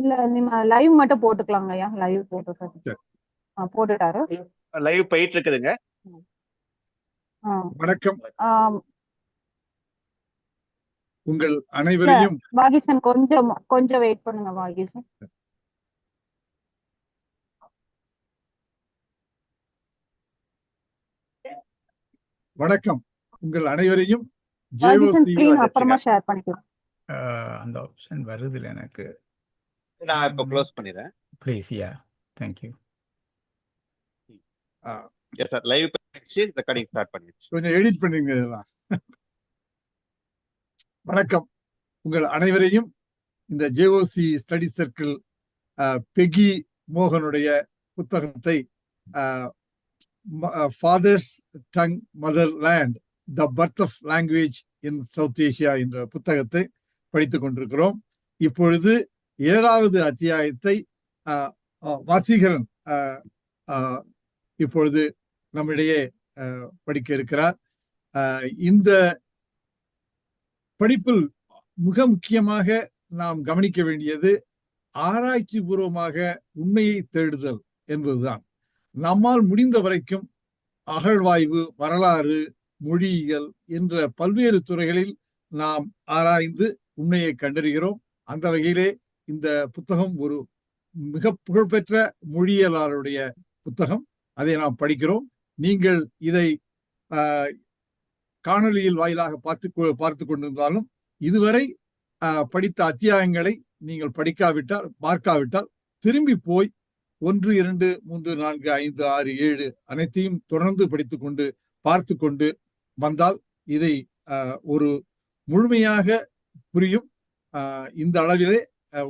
இல்ல நீங்க லைவ் மட்டும் போட்டுக்கலாங்க ஐயா. லைவ் போட்டுருக்காரு. சரி. போட்டுட்டாரு. லைவ் போயிட்டு இருக்குதுங்க. வணக்கம். உங்கள் இல்ல அனைவரையும் வாகிசன் கொஞ்சம் வெயிட் பண்ணுங்க வாகிசன். வணக்கம். உங்கள் அனைவரையும் வாகிசன் JOC ஸ்கிரீன் அப்புறமா ஷேர் பண்ணிக்கலாம். அந்த ஆப்ஷன் வருது எனக்கு. நான் இப்போ க்ளோஸ் பண்ணிடுறேன். Please. Yeah, thank you. Yes sir, live recording start பண்ணிடுச்சு. கொஞ்சம் எடிட் பண்ணுங்க இதெல்லாம். வணக்கம். உங்கள் அனைவரையும் இந்த JOC ஸ்டடி சர்க்கிள் பெகி மோகனுடைய புத்தகத்தை father's tongue motherland the birth of language in South Asia என்ற புத்தகத்தை படித்துக் கொண்டிருக்கிறோம். இப்பொழுது 7வது அத்தியாயத்தை வாசீகரன் இப்பொழுது நம்மிடையே படிக்க இருக்கிறார். இந்த படிப்பில் மிக முக்கியமாக நாம் கவனிக்க வேண்டியது ஆராய்ச்சி பூர்வமாக உண்மையை தேடுதல் என்பதுதான். நம்மால் முடிந்த வரைக்கும் அகழ்வாய்வு, வரலாறு, மொழியியல் என்ற பல்வேறு துறைகளில் நாம் ஆராய்ந்து உண்மையை கண்டறிகிறோம். அந்த வகையிலே இந்த புத்தகம் ஒரு மிக புகழ்பெற்ற மொழியியலாளருடைய புத்தகம். அதை நாம் படிக்கிறோம். நீங்கள் இதை காணொலியில் வாயிலாக பார்த்து கொண்டிருந்தாலும் இதுவரை படித்த அத்தியாயங்களை நீங்கள் பார்க்காவிட்டால் திரும்பி போய் 1, 2, 3, 4, 5, 6, 7 அனைத்தையும் தொடர்ந்து படித்துக்கொண்டு பார்த்து கொண்டு வந்தால் இதை ஒரு முழுமையாக புரியும். இந்த அளவிலே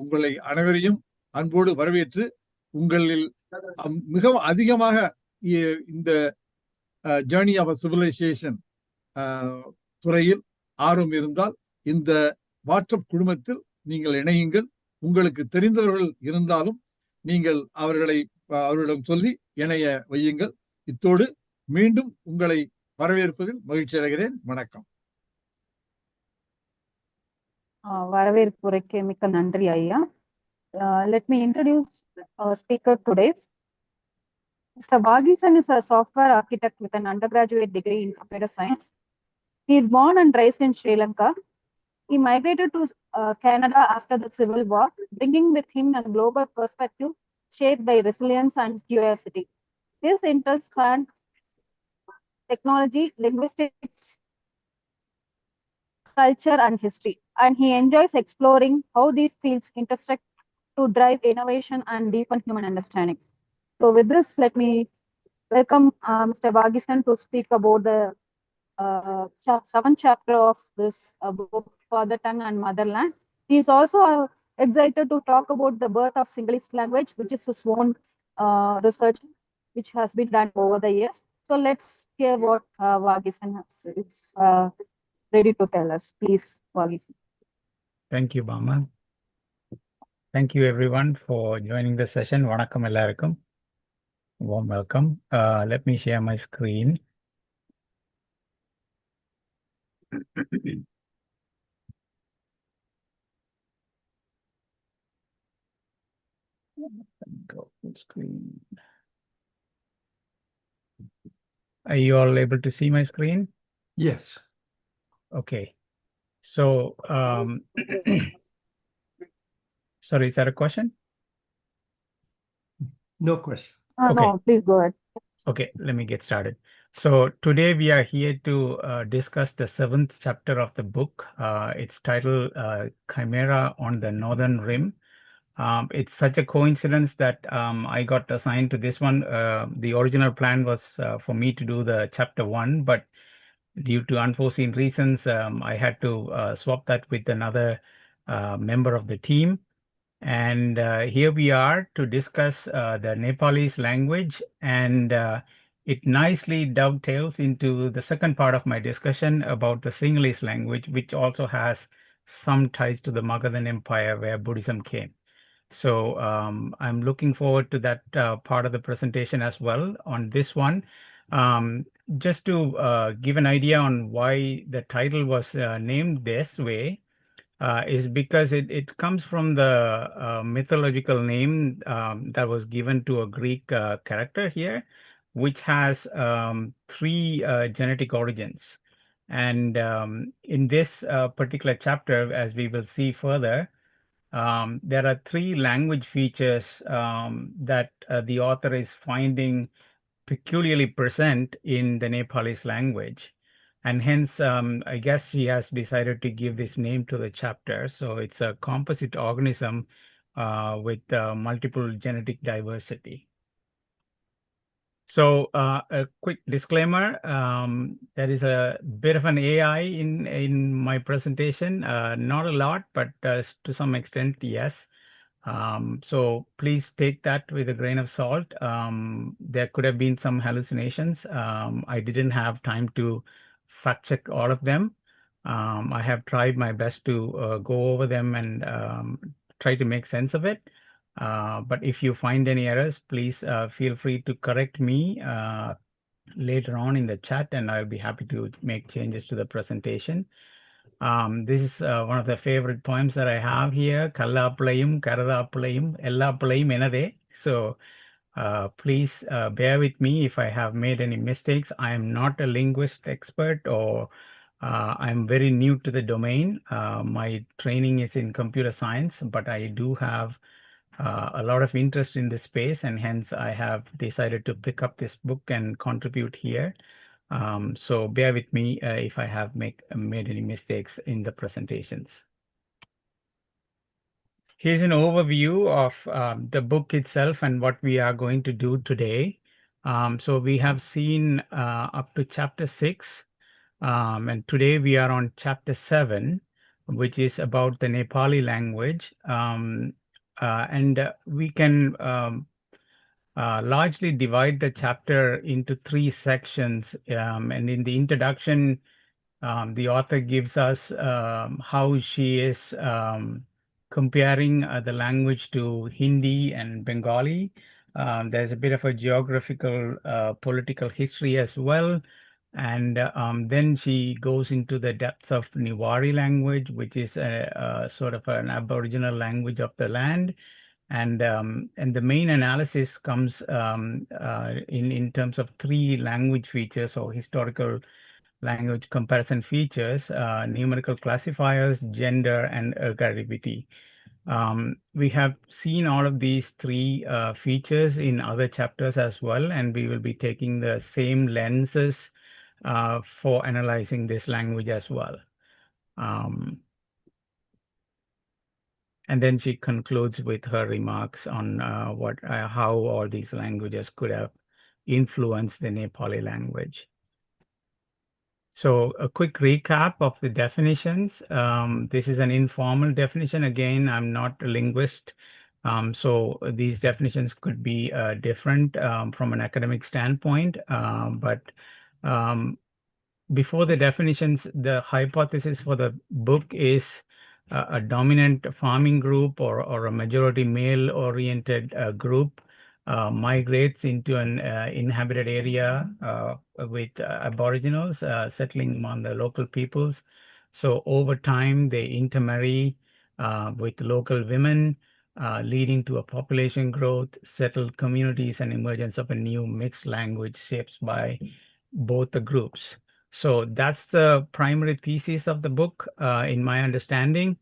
உங்களை அனைவரையும் அன்போடு வரவேற்று உங்களில் மிகவும் அதிகமாக இந்த ஜேர்னி ஆஃப் சிவிலைசேஷன் துறையில் ஆர்வம் இருந்தால் இந்த வாட்ஸ்அப் குழுமத்தில் நீங்கள் இணையுங்கள். உங்களுக்கு தெரிந்தவர்கள் இருந்தாலும் நீங்கள் அவர்களிடம் சொல்லி இணைய வையுங்கள். இத்தோடு மீண்டும் உங்களை வரவேற்பதில் மகிழ்ச்சி அடைகிறேன். வணக்கம். வரவேற்புரைக்கு மிக்க நன்றி ஐயா. Let me introduce our speaker today. Mr. Vaheesan is a software architect with an undergraduate degree in computer science. He is born and raised in Sri Lanka. He migrated to Canada after the Civil War, bringing with him a global perspective shaped by resilience and curiosity. His interests span technology, linguistics, culture, and history, and he enjoys exploring how these fields intersect to drive innovation and deepen human understanding. So with this, let me welcome Mr. Vaheesan to speak about the 7th chapter of this book, Father Tongue and Motherland. He is also excited to talk about the birth of Sinhalese language, which is his own research, which has been done over the years. So let's hear what Vaheesan is ready to tell us. Please, Vaheesan. Thank you, Bama. Thank you, everyone, for joining the session. Vanakkam ellarukkum. Warm welcome. Let me share my screen. Go full screen. Are you all able to see my screen? Yes. Okay. So, sorry, is that a question? No question. Okay. No, please go ahead. Okay, let me get started. So today we are here to discuss the 7th chapter of the book. It's titled Chimera on the Northern Rim. It's such a coincidence that I got assigned to this one. The original plan was for me to do the chapter 1, but due to unforeseen reasons, I had to swap that with another member of the team. And here we are to discuss the Nepalese language, and it nicely dovetails into the second part of my discussion about the Sinhalese language, which also has some ties to the Magadhan Empire where Buddhism came. So I'm looking forward to that part of the presentation as well on this one. Just to give an idea on why the title was named this way, is because it comes from the mythological name that was given to a Greek character here, which has three genetic origins. And in this particular chapter, as we will see further, there are three language features that the author is finding peculiarly present in the Nepalese language. And hence, I guess she has decided to give this name to the chapter. So it's a composite organism with multiple genetic diversity. So a quick disclaimer, there is a bit of an AI in my presentation, not a lot, but to some extent, yes. So please take that with a grain of salt. There could have been some hallucinations. I didn't have time to fact check all of them. I have tried my best to go over them and try to make sense of it. But if you find any errors, please feel free to correct me later on in the chat, and I'll be happy to make changes to the presentation. This is one of the favorite poems that I have here. Kallappulayum, Karadappulayum, Ellappulayum Enade. So please bear with me if I have made any mistakes. I am not a linguist expert, or I'm very new to the domain. My training is in computer science, but I do have a lot of interest in this space, and hence I have decided to pick up this book and contribute here. So bear with me if I have made any mistakes in the presentations. Here's an overview of the book itself and what we are going to do today. So we have seen up to chapter 6, and today we are on chapter 7, which is about the Nepali language. And we can largely divide the chapter into 3 sections. And in the introduction, the author gives us how she is comparing the language to Hindi and Bengali. There's a bit of a geographical, political history as well. And then she goes into the depths of Newari language, which is a sort of an Aboriginal language of the land. And the main analysis comes in terms of 3 language features or historical language comparison features: numerical classifiers, gender, and ergativity. We have seen all of these 3 features in other chapters as well, and we will be taking the same lenses for analyzing this language as well. And then she concludes with her remarks on how all these languages could have influenced the Nepali language. So a quick recap of the definitions. This is an informal definition. Again, I'm not a linguist, so these definitions could be different from an academic standpoint. But before the definitions, the hypothesis for the book is a dominant farming group or a majority male-oriented group migrates into an inhabited area with Aboriginals settling among the local peoples. So over time, they intermarry with local women, leading to a population growth, settled communities, and emergence of a new mixed language shaped by both the groups. So that's the primary thesis of the book, in my understanding.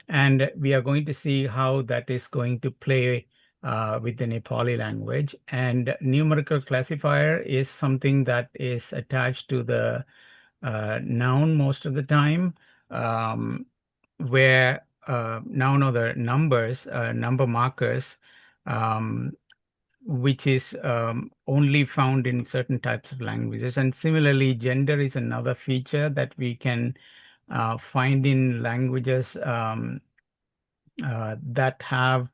And we are going to see how that is going to play with the Nepali language. And numerical classifier is something that is attached to the noun most of the time, where noun or the numbers, number markers, which is only found in certain types of languages. And similarly, gender is another feature that we can find in languages that have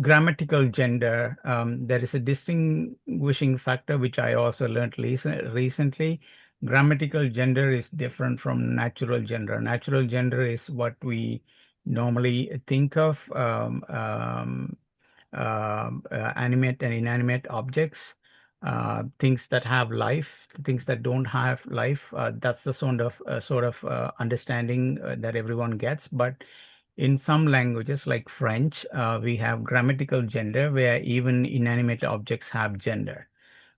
grammatical gender. There is a distinguishing factor, which I also learned recently. Grammatical gender is different from natural gender. Natural gender is what we normally think of, animate and inanimate objects. things that have life, things that don't have life. That's the sort of understanding that everyone gets. But in some languages, like French, we have grammatical gender, where even inanimate objects have gender.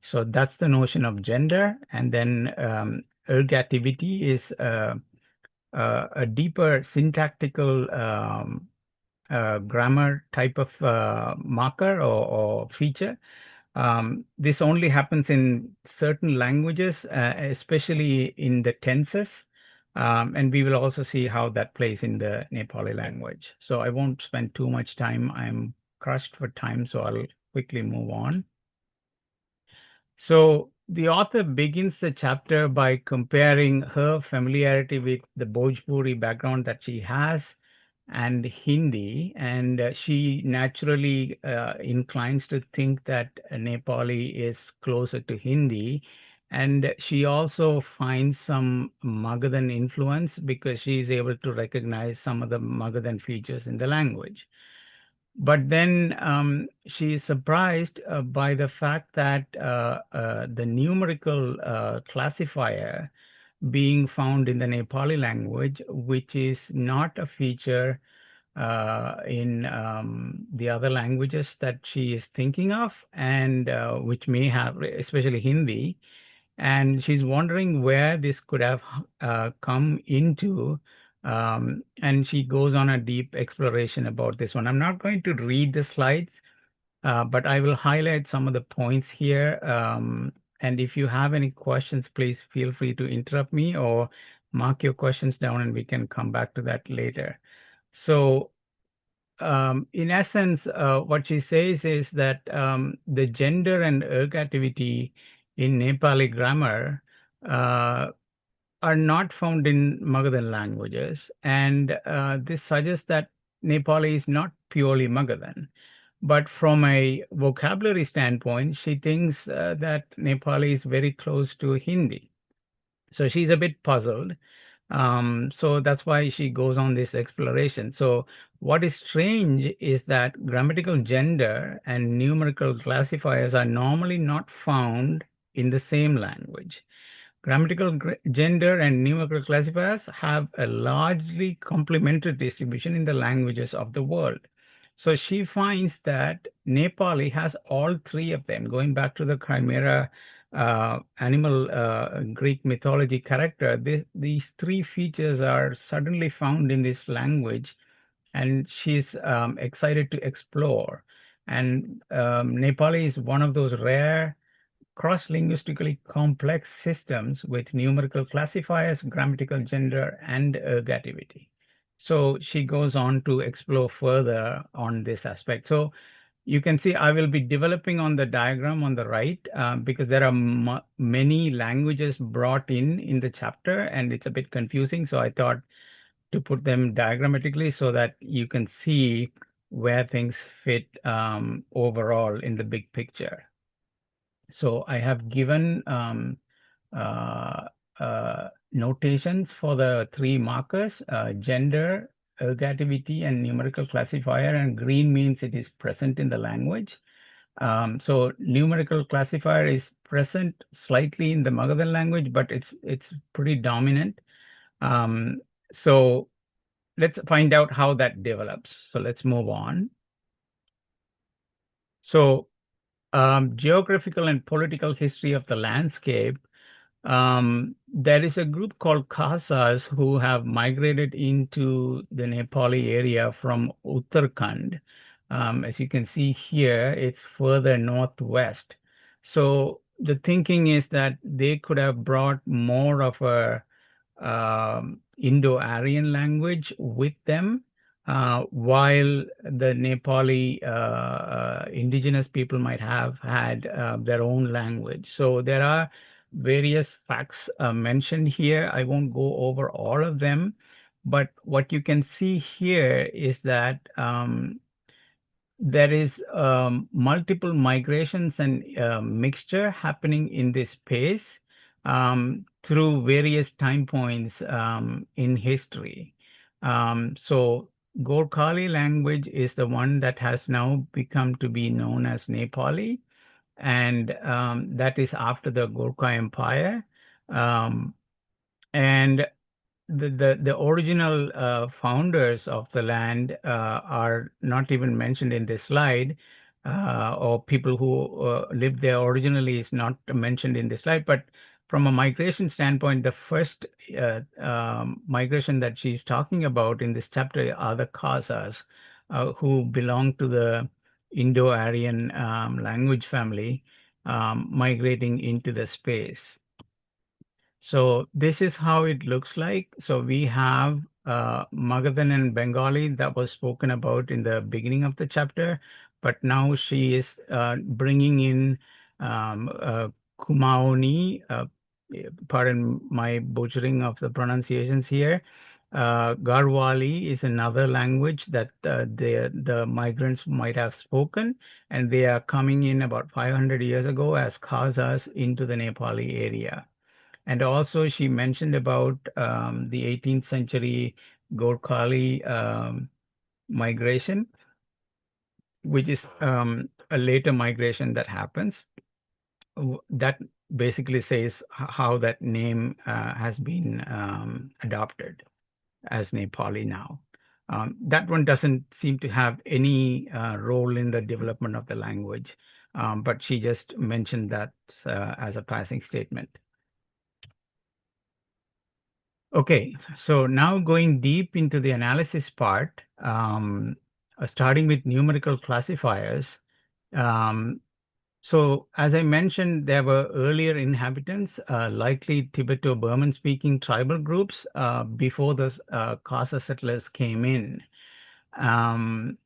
So that's the notion of gender. And then ergativity is a deeper syntactical grammar type of marker or feature. This only happens in certain languages, especially in the tenses. And we will also see how that plays in the Nepali language. So I won't spend too much time. I'm crushed for time, so I'll quickly move on. So the author begins the chapter by comparing her familiarity with the Bhojpuri background that she has and Hindi, and she naturally inclines to think that Nepali is closer to Hindi. And she also finds some Magadhan influence because she is able to recognize some of the Magadhan features in the language. But then she is surprised by the fact that the numerical classifier being found in the Nepali language, which is not a feature in the other languages that she is thinking of, and which may have, especially Hindi. And she's wondering where this could have come into. And she goes on a deep exploration about this one. I'm not going to read the slides, but I will highlight some of the points here. And if you have any questions, please feel free to interrupt me or mark your questions down and we can come back to that later. So in essence, what she says is that the gender and ergativity in Nepali grammar are not found in Magadhan languages. And this suggests that Nepali is not purely Magadhan. But from a vocabulary standpoint, she thinks that Nepali is very close to Hindi. So she's a bit puzzled. So that's why she goes on this exploration. So what is strange is that grammatical gender and numerical classifiers are normally not found in the same language. Grammatical gender and numerical classifiers have a largely complementary distribution in the languages of the world. So she finds that Nepali has all three of them. Going back to the chimera animal Greek mythology character, these three features are suddenly found in this language, and she's excited to explore. And Nepali is one of those rare cross-linguistically complex systems with numerical classifiers, grammatical gender, and ergativity. So she goes on to explore further on this aspect. So you can see I will be developing on the diagram on the right because there are many languages brought in the chapter, and it's a bit confusing. So I thought to put them diagrammatically so that you can see where things fit overall in the big picture. So I have given uh, notations for the three markers, gender, ergativity, and numerical classifier, and green means it is present in the language. So numerical classifier is present slightly in the Magadhan language, but it's pretty dominant. So let's find out how that develops. So let's move on. So geographical and political history of the landscape. There is a group called Khasas who have migrated into the Nepali area from Uttarakhand. As you can see here, it's further northwest. So the thinking is that they could have brought more of a Indo-Aryan language with them, while the Nepali indigenous people might have had their own language. So there are various facts mentioned here. I won't go over all of them, but what you can see here is that there is multiple migrations and mixture happening in this space through various time points in history. So Gorkhali language is the one that has now become to be known as Nepali. and that is after the Gorkha Empire. And the original founders of the land are not even mentioned in this slide, or people who lived there originally is not mentioned in this slide. But from a migration standpoint, the first migration that she's talking about in this chapter are the Khazars, who belong to the Indo-Aryan language family, migrating into the space. So this is how it looks like. So we have Magadhan and Bengali that was spoken about in the beginning of the chapter, but now she is bringing in Kumaoni, pardon my butchering of the pronunciations here. Garhwali is another language that the migrants might have spoken, and they are coming in about 500 years ago as Khazars into the Nepali area. And also she mentioned about the 18th century Gorkhali migration, which is a later migration that happens. That basically says how that name has been adopted as Nepali now. That one doesn't seem to have any role in the development of the language, but she just mentioned that as a passing statement. Okay, so now going deep into the analysis part, starting with numerical classifiers. So as I mentioned, there were earlier inhabitants, likely Tibeto-Burman speaking tribal groups before the Khasa settlers came in. And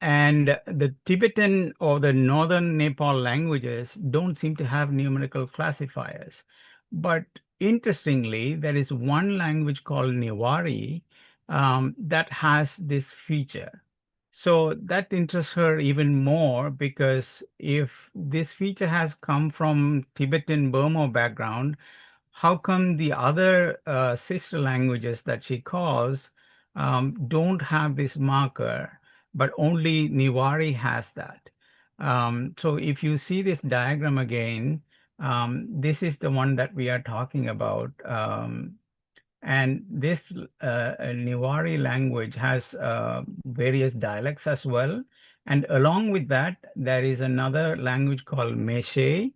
the Tibetan or the northern Nepal languages don't seem to have numerical classifiers. But interestingly, there is one language called Newari that has this feature. So that interests her even more, because if this feature has come from Tibetan Burma background, how come the other sister languages that she calls don't have this marker, but only Newari has that? So if you see this diagram again, this is the one that we are talking about. And this Newari language has various dialects as well. And along with that, there is another language called Meishei.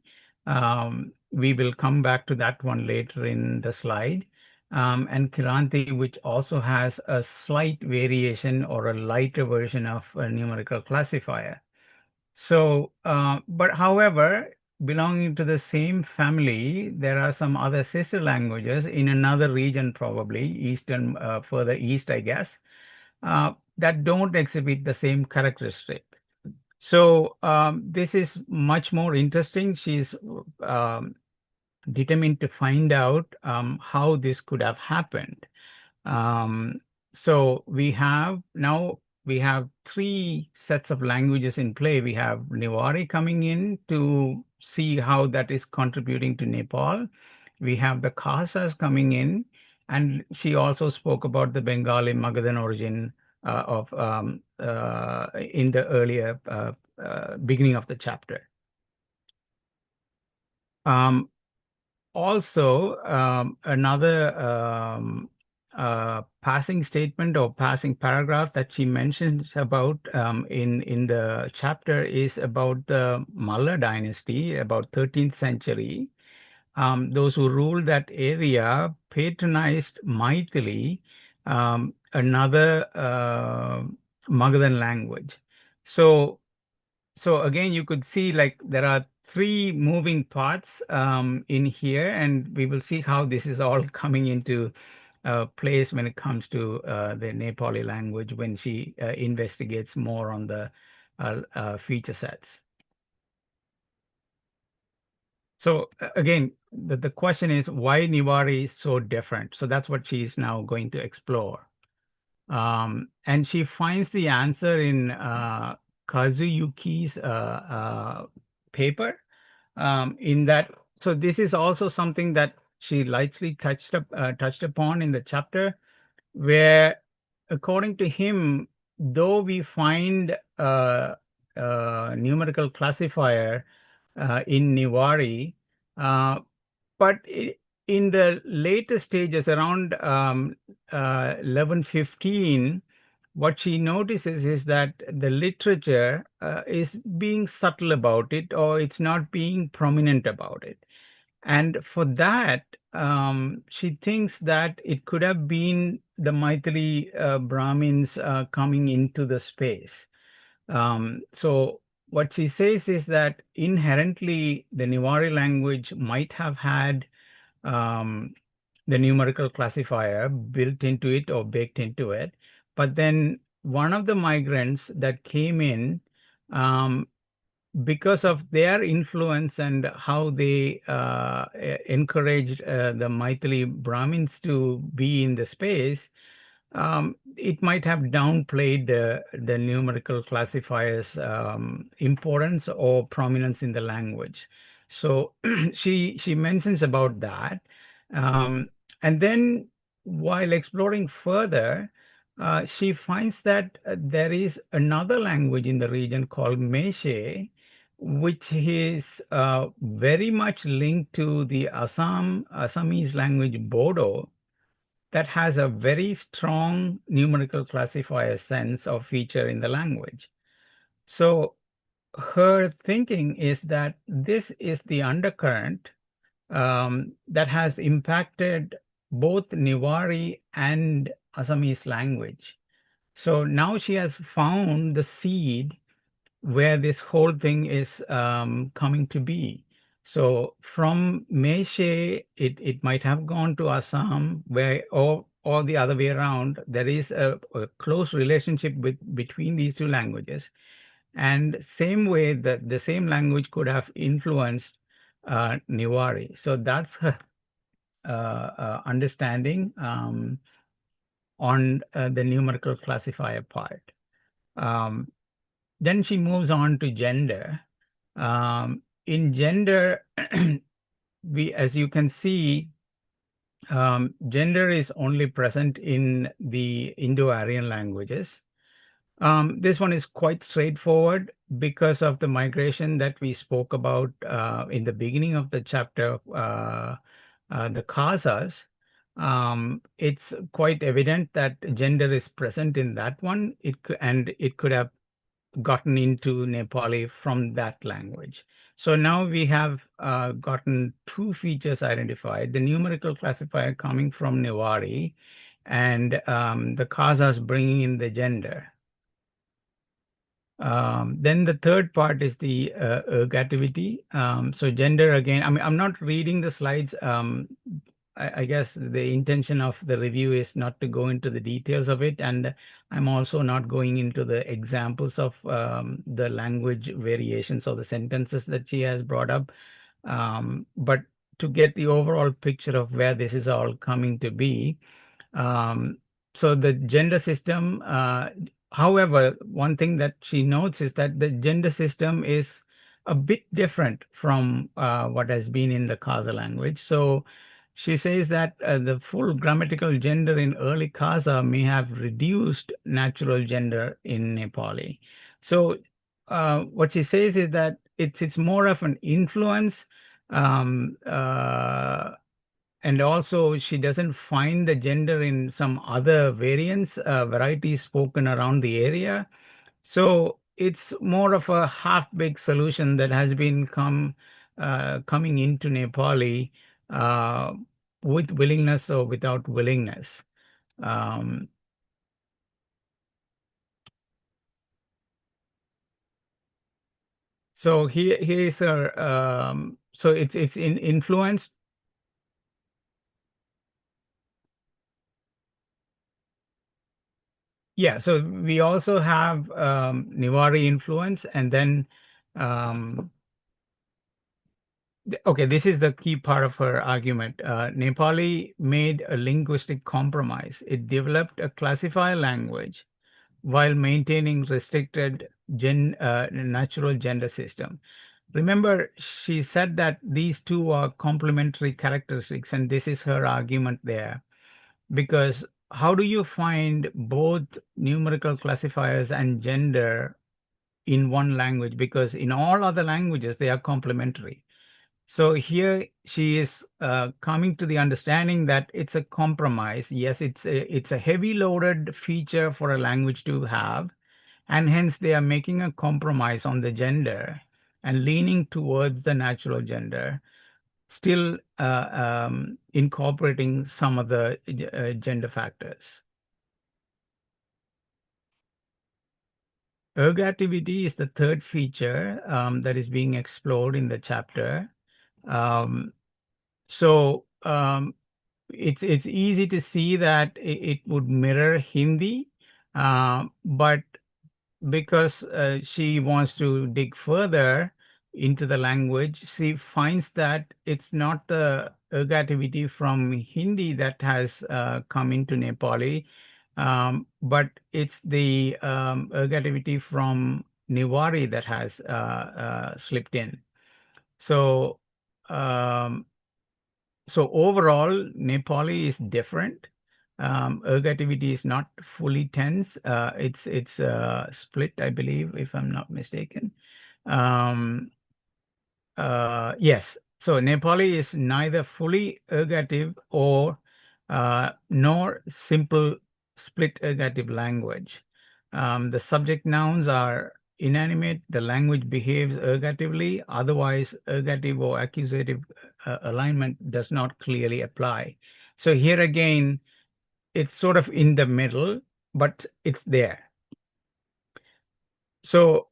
We will come back to that one later in the slide. And Kiranti, which also has a slight variation or a lighter version of a numerical classifier. So, but however, belonging to the same family, there are some other sister languages in another region, probably eastern, further east, I guess, that don't exhibit the same characteristic. So this is much more interesting. She's determined to find out how this could have happened. So we have three sets of languages in play. We have Newari coming in to see how that is contributing to Nepal. We have the Khasas coming in, and she also spoke about the Bengali Magadhan origin in the earlier beginning of the chapter. Also, another passing statement or passing paragraph that she mentions about in the chapter is about the Malla dynasty, about 13th century. Those who ruled that area patronized Maithili, another Magadhan language. So again, you could see like there are three moving parts in here, and we will see how this is all coming into place when it comes to the Nepali language when she investigates more on the feature sets. So again, the question is why Newari is so different. So that's what she's now going to explore. And she finds the answer in Kazuyuki's paper. In that, so this is also something that she lightly touched upon in the chapter, where according to him, though we find a numerical classifier in Newari. But in the later stages, around 1115, what she notices is that the literature is being subtle about it, or it's not being prominent about it. And for that, she thinks that it could have been the Maithili Brahmins coming into the space. So what she says is that inherently the Newari language might have had um, the numerical classifier built into it or baked into it. But then one of the migrants that came in, because of their influence and how they encouraged the Maithili Brahmins to be in the space, it might have downplayed the numerical classifier's importance or prominence in the language. So she mentions about that. And then while exploring further, she finds that there is another language in the region called Meishe, which is very much linked to the Assamese language Bodo, that has a very strong numerical classifier sense or feature in the language. So her thinking is that this is the undercurrent that has impacted both Newari and Assamese language. So now she has found the seed where this whole thing is coming to be. So from Meishe, it might have gone to Assam, where or the other way around. There is a close relationship between these two languages, and same way that the same language could have influenced Newari. So that's her understanding on the numerical classifier part. Then she moves on to gender. In gender, as you can see, gender is only present in the Indo-Aryan languages. This one is quite straightforward because of the migration that we spoke about in the beginning of the chapter, the Khazars. It's quite evident that gender is present in that one. And it could have gotten into Nepali from that language. So now we have gotten two features identified: the numerical classifier coming from Newari, and the Khazars bringing in the gender. Then the third part is the ergativity. So gender again, I mean, I'm not reading the slides. I guess the intention of the review is not to go into the details of it, and I'm also not going into the examples of the language variations or the sentences that she has brought up, but to get the overall picture of where this is all coming to be. So the gender system, however, one thing that she notes is that the gender system is a bit different from what has been in the Khaza language. So she says that the full grammatical gender in early Khaza may have reduced natural gender in Nepali. So what she says is that it's more of an influence, and also she doesn't find the gender in some other variants, varieties spoken around the area. So it's more of a half-baked solution that has been coming into Nepali with willingness or without willingness. So here is her. So it's influenced. Yeah, so we also have Newari influence, and then okay, this is the key part of her argument. Nepali made a linguistic compromise. It developed a classifier language while maintaining restricted natural gender system. Remember, she said that these two are complementary characteristics, and this is her argument there. Because how do you find both numerical classifiers and gender in one language, because in all other languages they are complementary. So here she is coming to the understanding that it's a compromise. Yes, it's a heavy loaded feature for a language to have, and hence they are making a compromise on the gender and leaning towards the natural gender, still incorporating some of the gender factors. Ergativity is the third feature that is being explored in the chapter. It's easy to see that it would mirror Hindi, but because she wants to dig further into the language, she finds that it's not the ergativity from Hindi that has come into Nepali, but it's the ergativity from Niwari that has slipped in. So, so overall, Nepali is different. Ergativity is not fully tense. It's split, I believe, if I'm not mistaken. Yes. So Nepali is neither fully ergative or nor simple split ergative language. The subject nouns are inanimate. The language behaves ergatively. Otherwise, ergative or accusative alignment does not clearly apply. So here again, it's sort of in the middle, but it's there. So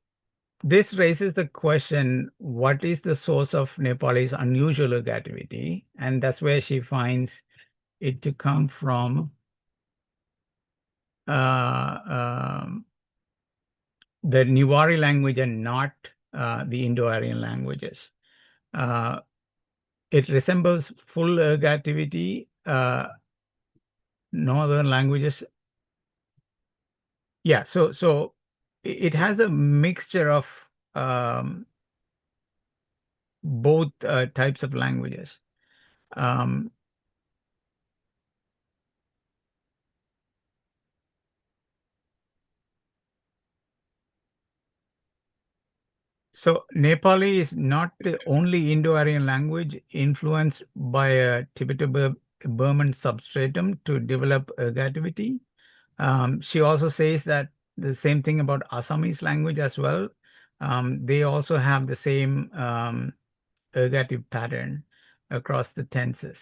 this raises the question, what is the source of Nepali's unusual ergativity? And that's where she finds it to come from the Niwari language and not the Indo-Aryan languages. It resembles full ergativity, northern languages. Yeah, so it has a mixture of both types of languages. So Nepali is not the only Indo-Aryan language influenced by a Tibeto-Burman substratum to develop ergativity. She also says that the same thing about Assamese language as well. They also have the same ergative pattern across the tenses.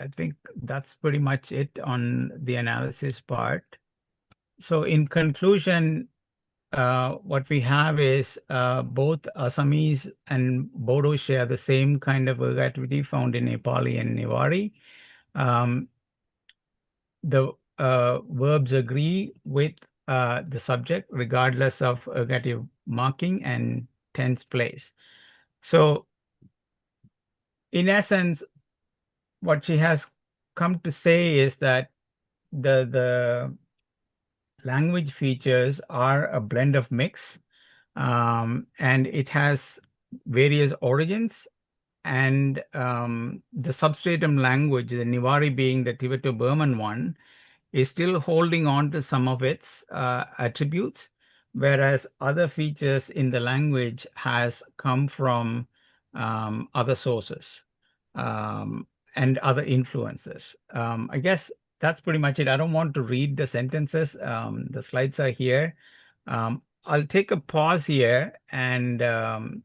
I think that's pretty much it on the analysis part. So in conclusion, what we have is both Assamese and Bodo share the same kind of ergativity found in Nepali and Newari. The verbs agree with the subject regardless of ergative marking and tense place. So in essence, what she has come to say is that the language features are a blend of mix, and it has various origins, and the substratum language, the Niwari being the Tibeto-Burman one, is still holding on to some of its attributes, whereas other features in the language has come from other sources and other influences. I guess that's pretty much it. I don't want to read the sentences. The slides are here. I'll take a pause here and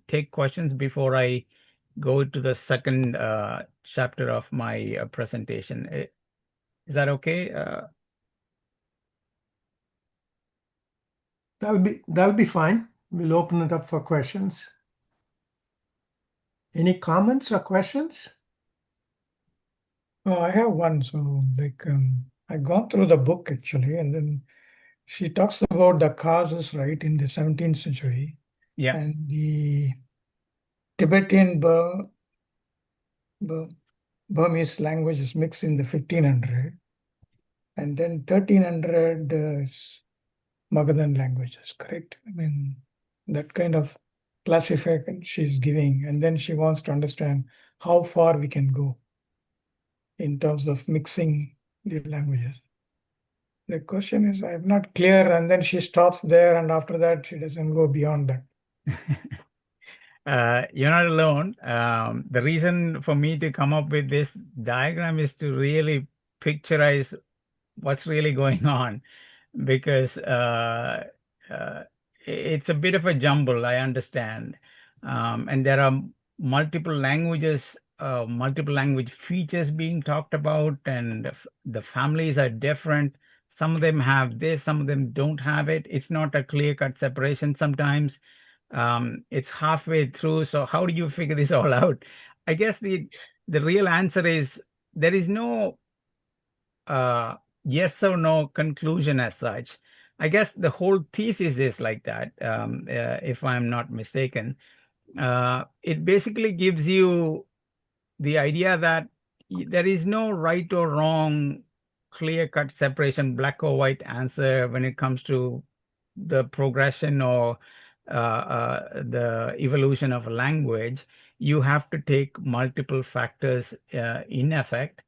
take questions before I go to the second chapter of my presentation. Is that okay? That'll be fine. We'll open it up for questions. Any comments or questions? I have one. So, I've gone through the book actually, and then she talks about the causes, right, in the 17th century. Yeah. And the Tibetan Burmese language is mixed in the 1500. And then 1300 is Magadhan languages, correct? I mean, that kind of classification she's giving. And then she wants to understand how far we can go in terms of mixing the languages. The question is, I'm not clear, and then she stops there, and after that, she doesn't go beyond that. You're not alone. The reason for me to come up with this diagram is to really picturize what's really going on, because it's a bit of a jumble, I understand. And there are multiple languages, multiple language features being talked about, and the families are different. Some of them have this, some of them don't have it. It's not a clear-cut separation sometimes. It's halfway through. So how do you figure this all out? I guess the real answer is there is no yes or no conclusion as such. I guess the whole thesis is like that, if I'm not mistaken. It basically gives you the idea that there is no right or wrong, clear-cut separation, black or white answer when it comes to the progression or the evolution of a language. You have to take multiple factors in effect,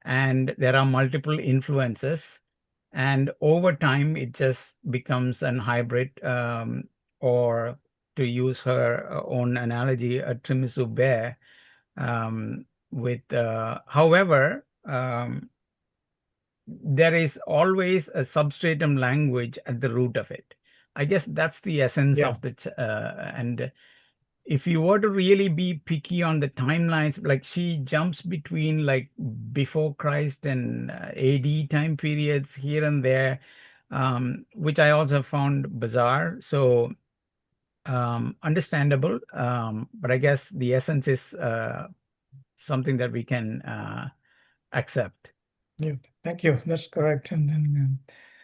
and there are multiple influences. And over time, it just becomes an hybrid, or to use her own analogy, a Trimisu bear. However, there is always a substratum language at the root of it. I guess that's the essence Yeah. of and if you were to really be picky on the timelines, like she jumps between like before Christ and AD time periods here and there, which I also found bizarre. So understandable, but I guess the essence is something that we can accept. Yeah, thank you. That's correct. And then,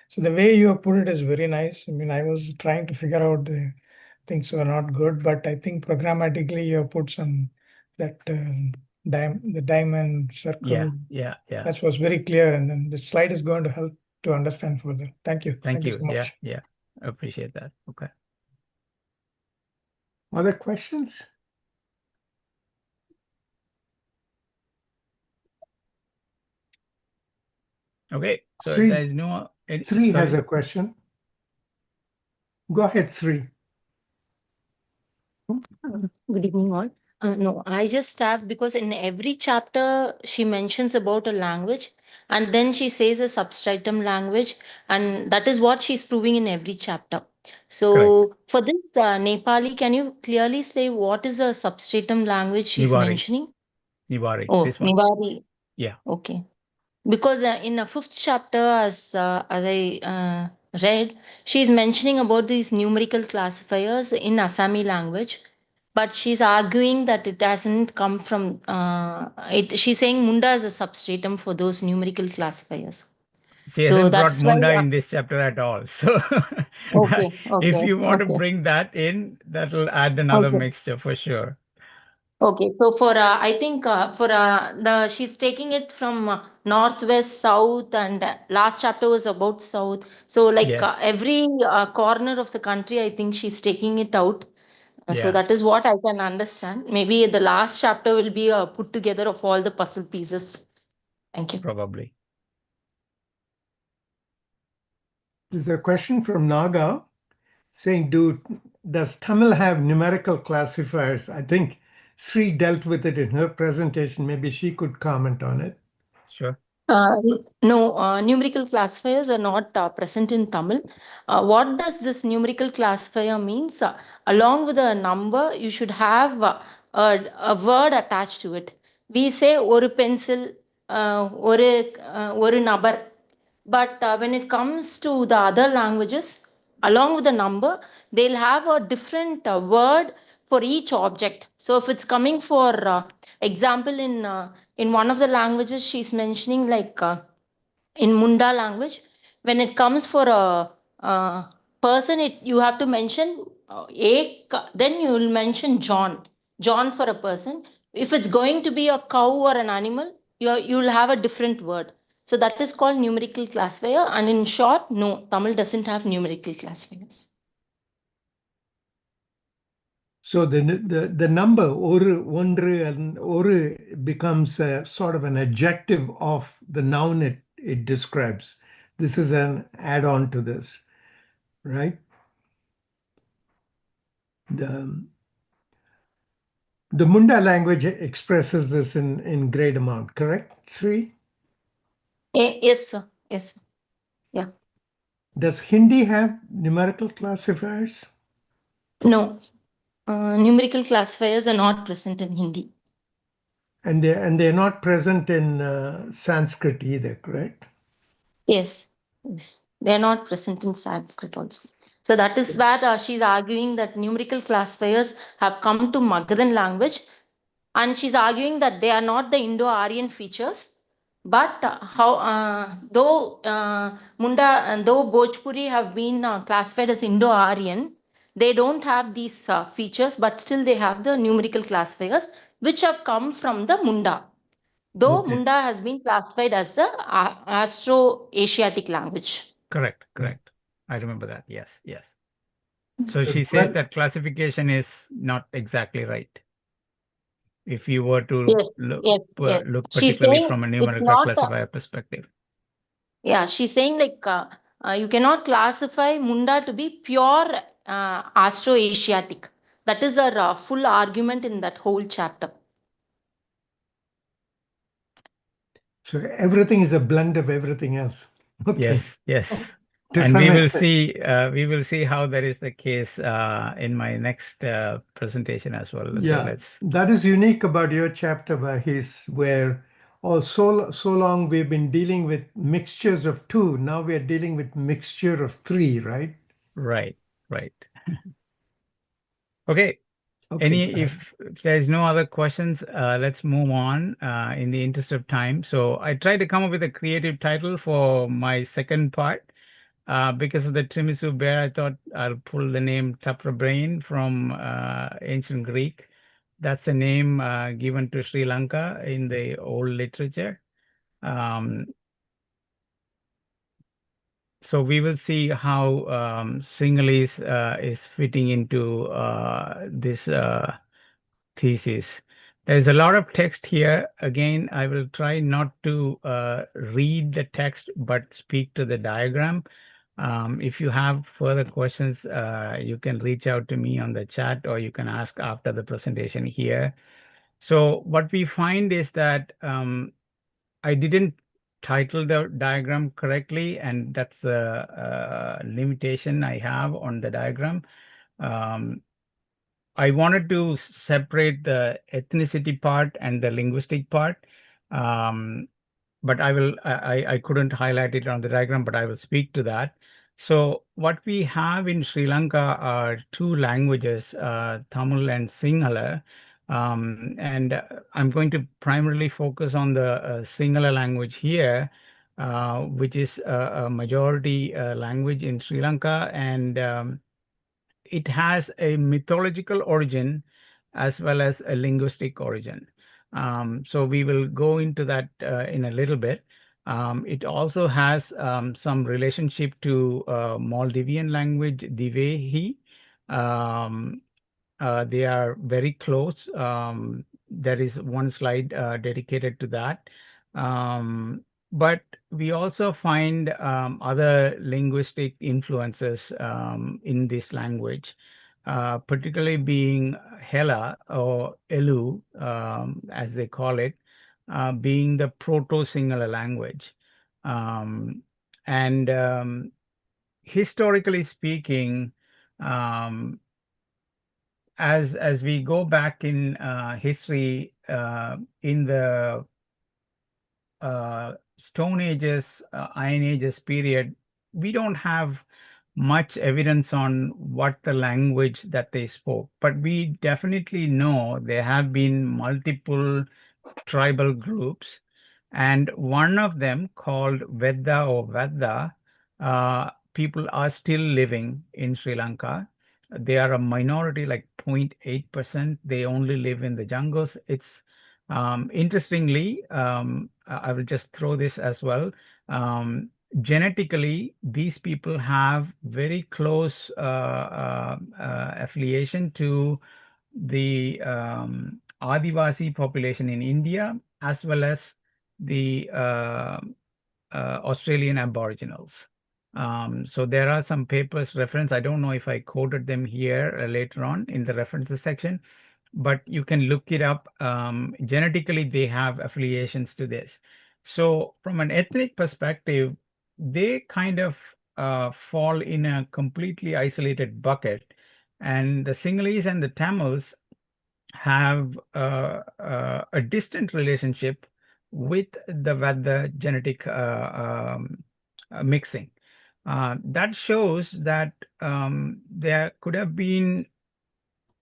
so the way you put it is very nice. I mean, I was trying to figure out the things were not good, but I think programmatically you have put some that the diamond circle. Yeah. That was very clear, and then the slide is going to help to understand further. Thank you. Thank you. so much. Yeah. I appreciate that. Okay. Other questions? Okay. So Sri- there is no. Sri has sorry. a question. Go ahead, Sri. Good evening, all. No, I just tapped because in every chapter she mentions about a language and then she says a substratum language, and that is what she's proving in every chapter. So for this Nepali, can you clearly say what is a substratum language she's Niwari. mentioning? Niwari. Oh, This one. Nivari. Yeah. Okay. Because in the fifth chapter, as I read, she's mentioning about these numerical classifiers in Assami language, but she's arguing that it hasn't come from it. She's saying Munda is a substratum for those numerical classifiers. She So hasn't brought that's why. Munda in this chapter at all. So Okay, if okay, you want to okay, bring that in, that'll add another okay. mixture for sure. Okay, so for I think for the she's taking it from northwest, south, and last chapter was about south. So like Yes. every corner of the country, I think she's taking it out. So Yeah. that is what I can understand. Maybe the last chapter will be a put together of all the puzzle pieces. Thank you. Probably. There's a question from Naga saying, does Tamil have numerical classifiers? I think Sri dealt with it in her presentation. Maybe she could comment on it. Sure. No, numerical classifiers are not present in Tamil. What does this numerical classifier means? Along with a number, you should have a word attached to it. We say oru pencil, oru nabar. But when it comes to the other languages, along with the number, they'll have a different word for each object. So if it's coming for example in one of the languages, she's mentioning like in Munda language, when it comes for a person, you have to mention then you will mention John for a person. If it's going to be a cow or an animal, you will have a different word. So that is called numerical classifier. And in short, no, Tamil doesn't have numerical classifiers. So the number one and oru becomes a sort of an adjective of the noun it describes. This is an add-on to this, right? The Munda language expresses this in great amount, correct, Sri? Yes, sir. Yes, sir. Yeah. Does Hindi have numerical classifiers? No, numerical classifiers are not present in Hindi. And they're not present in Sanskrit either, correct? Yes, yes. They're not present in Sanskrit also. So that is where she's arguing that numerical classifiers have come to Magadhan language, and she's arguing that they are not the Indo-Aryan features, but though Bhojpuri have been classified as Indo-Aryan, they don't have these features, but still they have the numerical classifiers which have come from the Munda. Though Okay. Munda has been classified as the Austro-Asiatic language. Correct, Yeah. correct. I remember that. Yes, yes. So she says that classification is not exactly right. If you were to Yes, yes, yes. look She's particularly saying from a it's numerical not. classifier perspective. Yeah, she's saying like you cannot classify Munda to be pure Austro-Asiatic. That is her full argument in that whole chapter. So everything is a blend of everything else. Okay. Yes, yes. To And some we will extent. see how that is the case in my next presentation as well. So Yeah, let's that is unique about your chapter, Vahis, where so long we've been dealing with mixtures of two. Now we are dealing with mixture of three, right? right. Okay. Okay. If there is no other questions, let's move on in the interest of time. So I tried to come up with a creative title for my second part. Because of the Trimisu bear, I thought I'll pull the name Tapra Brain from ancient Greek. That's a name given to Sri Lanka in the old literature. So we will see how Sinhalese is fitting into this thesis. There's a lot of text here. Again, I will try not to read the text, but speak to the diagram. If you have further questions, you can reach out to me on the chat, or you can ask after the presentation here. So what we find is that I didn't title the diagram correctly, and that's the limitation I have on the diagram. I wanted to separate the ethnicity part and the linguistic part, but I couldn't highlight it on the diagram, but I will speak to that. So what we have in Sri Lanka are two languages, Tamil and Sinhala, and I'm going to primarily focus on the Sinhala language here, which is a majority language in Sri Lanka, and it has a mythological origin as well as a linguistic origin. So we will go into that in a little bit. It also has some relationship to Maldivian language, Divehi. They are very close. There is one slide dedicated to that. But we also find other linguistic influences in this language, particularly being Hela or Elu, as they call it, being the Proto-Sinhala language. And historically speaking, as we go back in history, in the Stone Ages, Iron Ages period, we don't have much evidence on what the language that they spoke, but we definitely know there have been multiple tribal groups, and one of them called Vedda or Vadda, people are still living in Sri Lanka. They are a minority, like 0.8%. They only live in the jungles. It's interestingly, I will just throw this as well. Genetically, these people have very close affiliation to the Adivasi population in India, as well as the Australian Aboriginals. So there are some papers reference. I don't know if I quoted them here later on in the references section, but you can look it up. Genetically, they have affiliations to this. So from an ethnic perspective, they kind of fall in a completely isolated bucket. And the Sinhalese and the Tamils have a distant relationship with the Veda genetic mixing. That shows that there could have been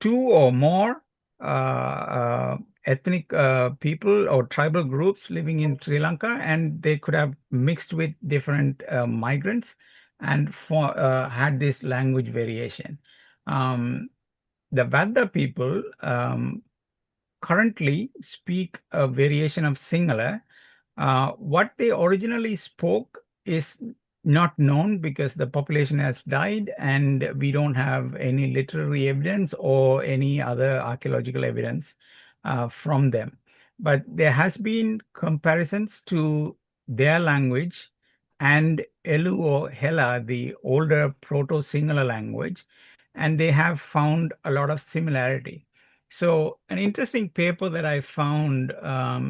two or more ethnic people or tribal groups living in Sri Lanka, and they could have mixed with different migrants and had this language variation. The Veda people currently speak a variation of Sinhala. What they originally spoke is not known because the population has died and we don't have any literary evidence or any other archaeological evidence from them. But there has been comparisons to their language and Elu or Hela, the older Proto-Sinhala language, and they have found a lot of similarity. So an interesting paper that I found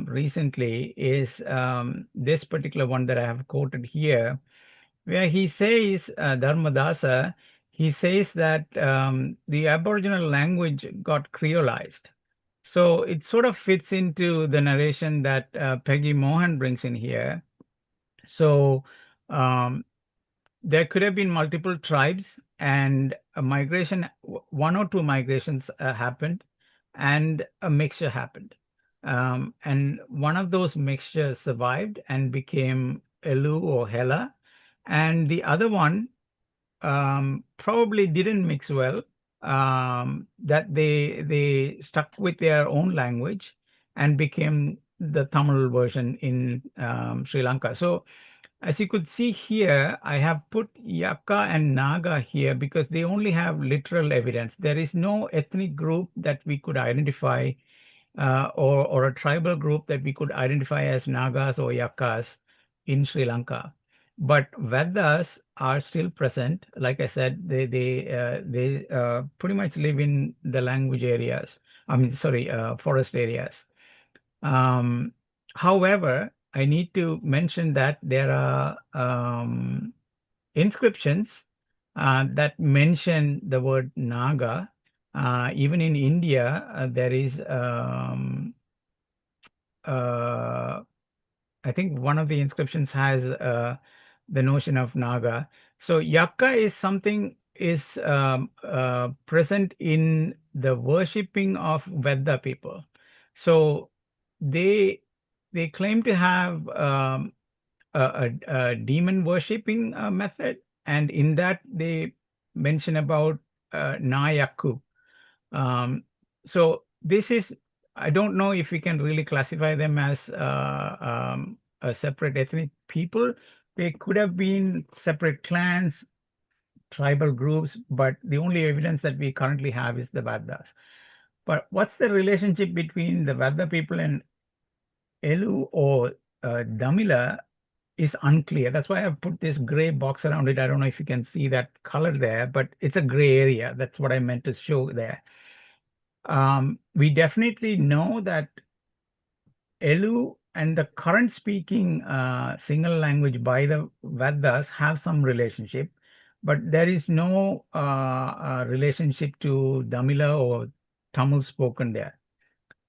recently is this particular one that I have quoted here, where he says, Dharmadasa, he says that the Aboriginal language got creolized. So it sort of fits into the narration that Peggy Mohan brings in here. So um, there could have been multiple tribes and a migration, one or two migrations happened and a mixture happened. And one of those mixtures survived and became Elu or Hela. And the other one probably didn't mix well, that they stuck with their own language and became the Tamil version in Sri Lanka. So as you could see here, I have put Yaka and Naga here because they only have literal evidence. There is no ethnic group that we could identify or a tribal group that we could identify as Nagas or Yakas in Sri Lanka. But Vedas are still present. Like I said, they pretty much live in the language areas. I mean, sorry, forest areas. However, I need to mention that there are inscriptions that mention the word Naga. Even in India, there is, I think one of the inscriptions has the notion of Naga. So Yakka is something is present in the worshipping of Veda people. So they claim to have a demon worshipping method, and in that they mention about Nayaku. So this is, I don't know if we can really classify them as a separate ethnic people. They could have been separate clans, tribal groups, but the only evidence that we currently have is the Vedas. But what's the relationship between the Veda people and Elu or Damila is unclear. That's why I've put this gray box around it. I don't know if you can see that color there, but it's a gray area. That's what I meant to show there. We definitely know that Elu and the current speaking single language by the Vedas have some relationship, but there is no relationship to Damila or Tamil spoken there.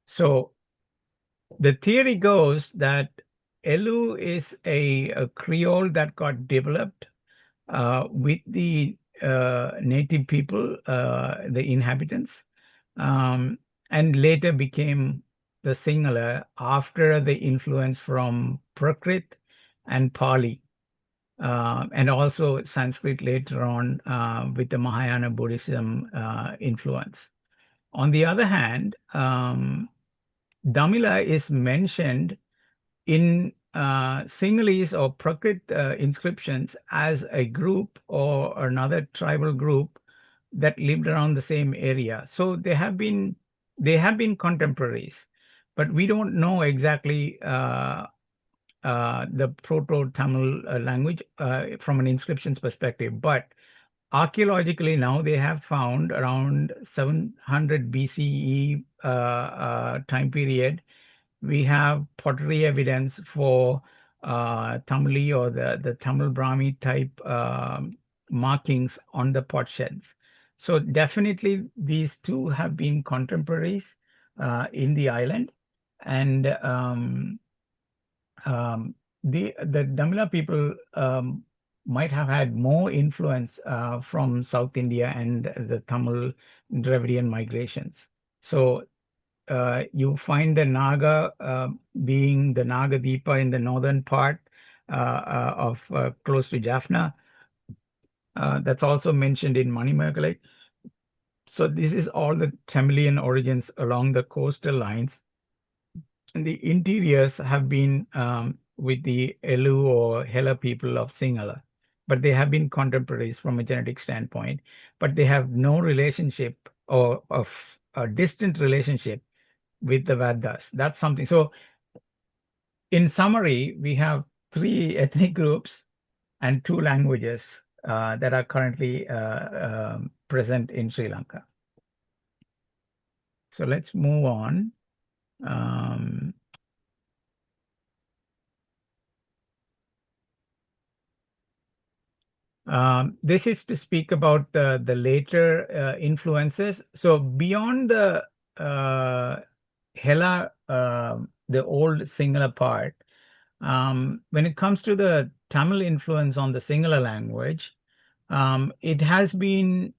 So the theory goes that Elu is a Creole that got developed with the native people, the inhabitants, and later became the Sinhala after the influence from Prakrit and Pali, and also Sanskrit later on with the Mahayana Buddhism influence. On the other hand, Damila is mentioned in Sinhalese or Prakrit inscriptions as a group or another tribal group that lived around the same area. So they have been contemporaries, but we don't know exactly the Proto-Tamil language from an inscriptions perspective. But archaeologically now they have found around 700 BCE time period. We have pottery evidence for Tamili or the Tamil Brahmi type markings on the potsheds. So definitely these two have been contemporaries in the island, and the Damila people might have had more influence from South India and the Tamil Dravidian migrations. So you find the Naga being the Nagadeepa in the northern part of close to Jaffna. That's also mentioned in Manimekalai. So this is all the Tamilian origins along the coastal lines. And the interiors have been with the Elu or Hela people of Sinhala, but they have been contemporaries from a genetic standpoint, but they have no relationship or of a distant relationship with the Vedas. That's something. So in summary, we have 3 ethnic groups and 2 languages that are currently present in Sri Lanka. So let's move on. This is to speak about the later influences. So beyond the Hela, the old Sinhala part, when it comes to the Tamil influence on the Sinhala language, it has been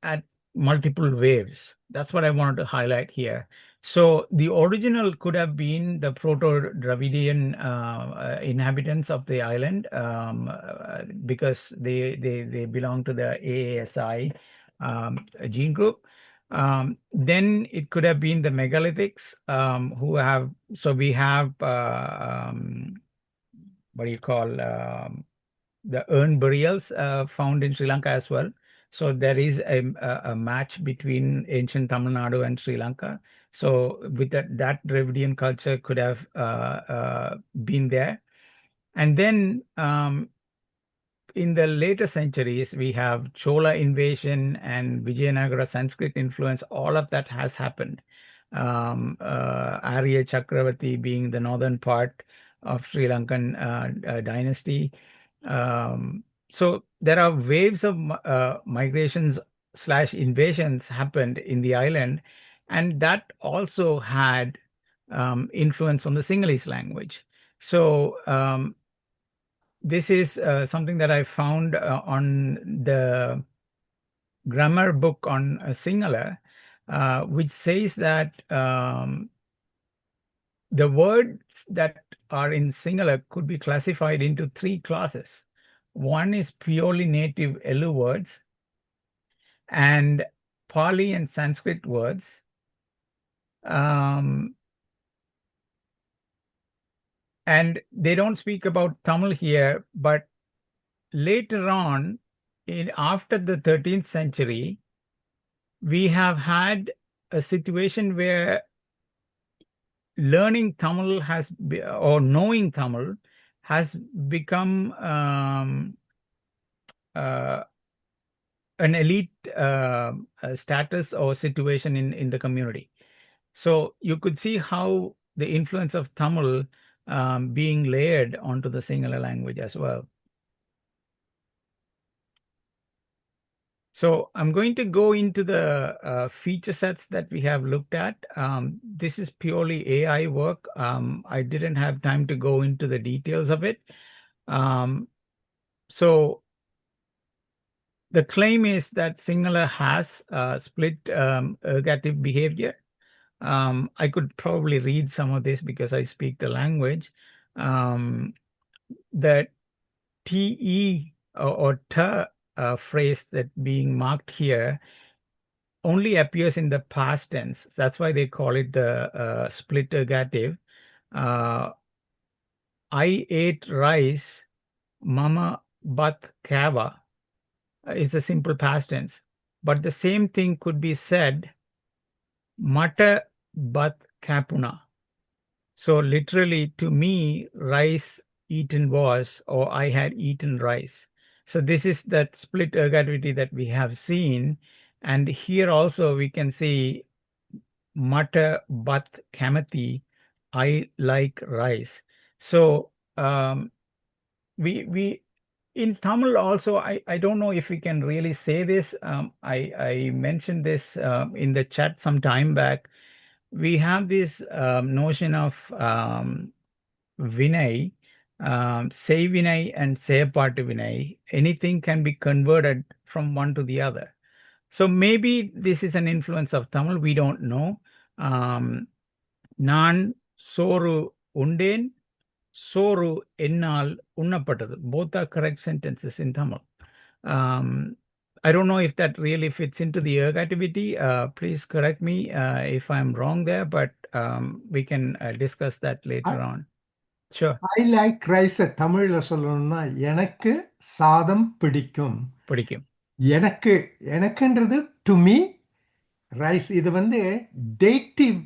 at multiple waves. That's what I wanted to highlight here. So the original could have been the Proto-Dravidian inhabitants of the island because they belong to the AASI gene group. Then it could have been the megalithics who have, so we have, what do you call, the urn burials found in Sri Lanka as well. So there is a match between ancient Tamil Nadu and Sri Lanka. So with that Dravidian culture could have been there. And then in the later centuries, we have Chola invasion and Vijayanagara Sanskrit influence. All of that has happened. Arya Chakravarti being the northern part of Sri Lankan dynasty. So there are waves of migrations / invasions happened in the island, and that also had influence on the Sinhalese language. So this is something that I found on the grammar book on Sinhala, which says that the words that are in Sinhala could be classified into 3 classes. One is purely native Elu words, and Pali and Sanskrit words. And they don't speak about Tamil here, but later on, after the 13th century, we have had a situation where learning Tamil or knowing Tamil has become an elite status or situation in the community. So you could see how the influence of Tamil being layered onto the Sinhala language as well. So I'm going to go into the feature sets that we have looked at. This is purely AI work. I didn't have time to go into the details of it. So the claim is that Sinhala has split ergative behavior. I could probably read some of this because I speak the language. The TE or T phrase that being marked here only appears in the past tense. That's why they call it the split ergative. I ate rice, mama bat kava is a simple past tense. But the same thing could be said, mata bat kapuna. So literally to me, rice eaten was, or I had eaten rice. So this is that split ergativity that we have seen. And here also we can see Mata Bat Kamati, I like rice. So we in Tamil also, I don't know if we can really say this. I mentioned this in the chat some time back. We have this notion of Vinay, say Vinay and say part Vinay. Anything can be converted from one to the other. So maybe this is an influence of Tamil. We don't know. Nan soru unden, soru ennal unnapatadu. Both are correct sentences in Tamil. I don't know if that really fits into the ergativity. Please correct me if I'm wrong there, but we can discuss that later on. Sure. I like rice தமிழ்ல சொல்லணும்னா எனக்கு சாதம் பிடிக்கும். பிடிக்கும். எனக்குன்றது to me rice இது வந்து dative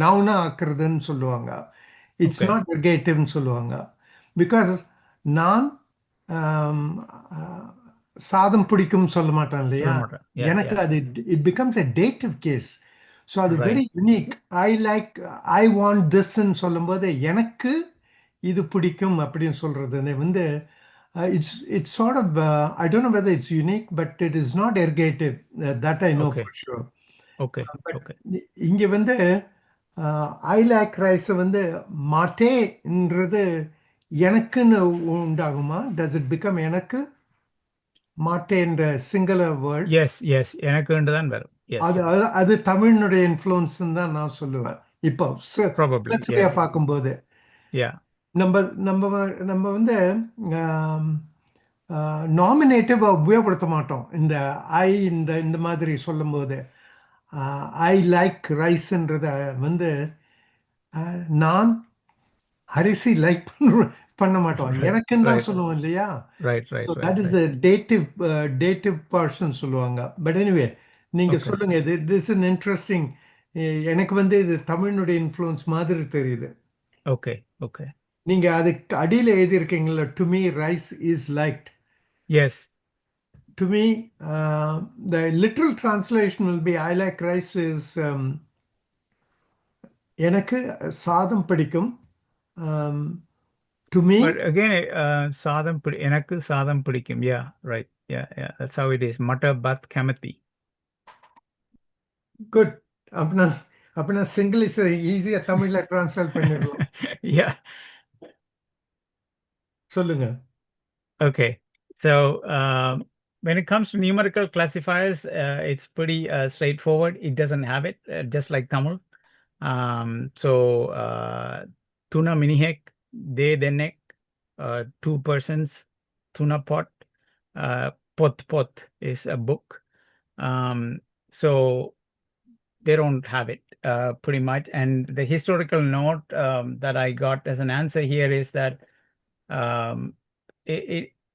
நவுனா ஆக்குறதுன்னு சொல்லுவாங்க. It's not எர்கேட்டிவ்னு சொல்லுவாங்க. பிகாஸ் நான் சாதம் பிடிக்கும் சொல்ல மாட்டேன் இல்லையா, எனக்கு அது it becomes a dative case. So அது வெரி யுனிக். ஐ வாண்ட் திஸ்ன்னு சொல்லும்போது எனக்கு இது பிடிக்கும் அப்படின்னு சொல்றது வந்து it's sort of I don't know whether it's unique, but it is not ergative. That I know for sure. Okay. இங்க வந்து ஐ லைக் ரைஸ் வந்து மாட்டேன்றது எனக்குன்னு உண்டாகுமா? Does it become எனக்கு? மாட்டேன்ற சிங்குலர் வேர்ட். எஸ் எனக்குன்னு தான் வரும். அது தமிழினுடைய இன்ஃப்ளூயன்ஸ் தான் நான் சொல்லுவேன். இப்போ பார்க்கும்போது நம்ம வந்து நாமினேட்டிவ் உபயோகப்படுத்த மாட்டோம் இந்த ஐ இந்த மாதிரி சொல்லும்போது. ஐ லைக் ரைஸ்ன்றத வந்து நான் அரிசி லைக் பண்ண மாட்டோம், எனக்குன்னு தான் சொல்லுவோம் இல்லையா. தட் இஸ் டேட்டிவ் பர்சன் சொல்லுவாங்க. பட் எனிவே நீங்க சொல்லுங்க, திஸ் இஸ் இன்ட்ரெஸ்டிங். எனக்கு வந்து இது தமிழினுடைய இன்ஃப்ளூயன்ஸ் மாதிரி தெரியுது. ஓகே நீங்க அதுக்கு அடியில எழுதியிருக்கீங்களா, to me rice is liked. Yes, to me the literal translation will be I like rice is எனக்கு சாதம் பிடிக்கும். To me, but again, எனக்கு சாதம் பிடிக்கும். Yeah, right. Yeah, that's how it is. Mata Bat Kamati. Good. अपना single is easy தமிழ்ல translate பண்ணிடலாம். Yeah. சொல்லுங்க. Okay. So when it comes to numerical classifiers, it's pretty straightforward. It doesn't have it, just like Tamil. So tuna minihek, de denek, 2 persons, tuna pot, pot is a book. So they don't have it pretty much. And the historical note that I got as an answer here is that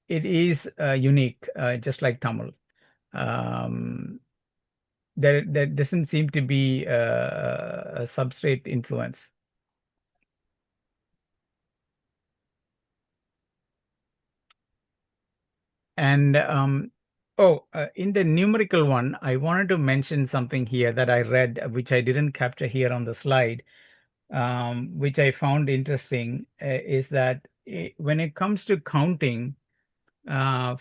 it is unique, just like Tamil. There doesn't seem to be a substrate influence. And in the numerical one, I wanted to mention something here that I read, which I didn't capture here on the slide, which I found interesting, is that when it comes to counting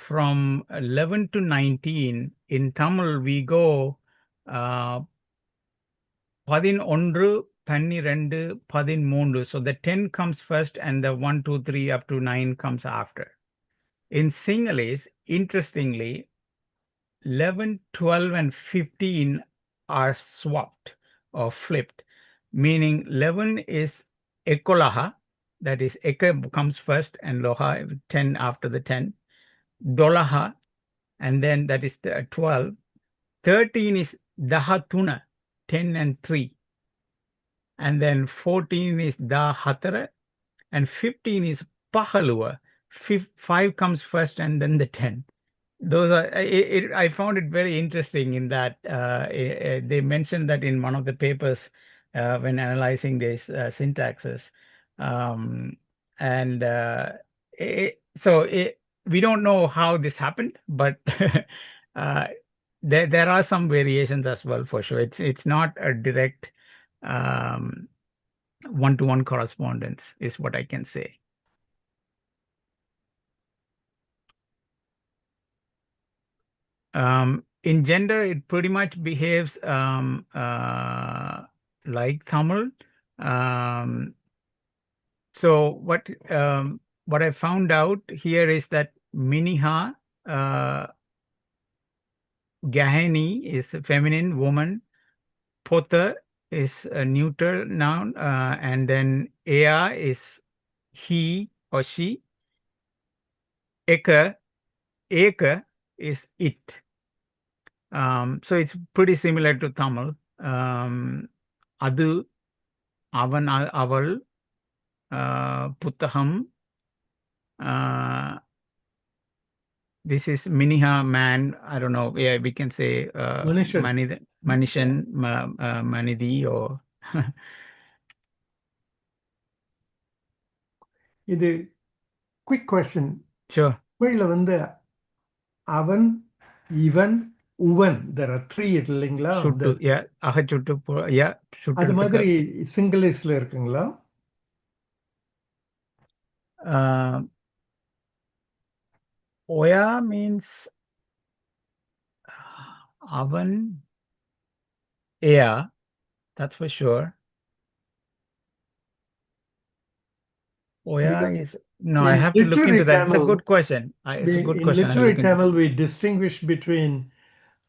from 11 to 19, in Tamil we go 11, 12, 13. So the 10 comes first and the 1, 2, 3 up to 9 comes after. In Sinhalese, interestingly, 11, 12, and 15 are swapped or flipped, meaning 11 is ekolaha, that is eka comes first and loha 10 after the 10, dolaha, and then that is the 12. 13 is dahatuna, 10 and 3, and then 14 is dahatara, and 15 is pahalua, 5 comes first and then the 10. Those are, I found it very interesting in that they mentioned that in one of the papers when analyzing these syntaxes. And we don't know how this happened, but there are some variations as well for sure. It's not a direct one-to-one correspondence, is what I can say. In gender, it pretty much behaves like Tamil. So what I found out here is that Miniha, Gaheni is a feminine woman, Pota is a neuter noun, and then Ea is he or she, Eka is it. So it's pretty similar to Tamil. Adu, avan, aval, puttaham. This is Miniha, man. I don't know. Yeah, we can say Manishan. Manishan, Manidi, or இது quick question sure. தமிழில் வந்து அவன் இவன் உவன் there are 3 இல்லைங்களா Shuttu, yeah. Ahachuttu, yeah. அது Shuttu. மாதிரி சிங்கிளிஷ்ல இருக்குங்களா? Oya means oven, air, that's for sure. Oya Because is no, I in have to look into literary that. It's a Tamil, good question. It's a good in question. I'll literary look into Tamil, we distinguish between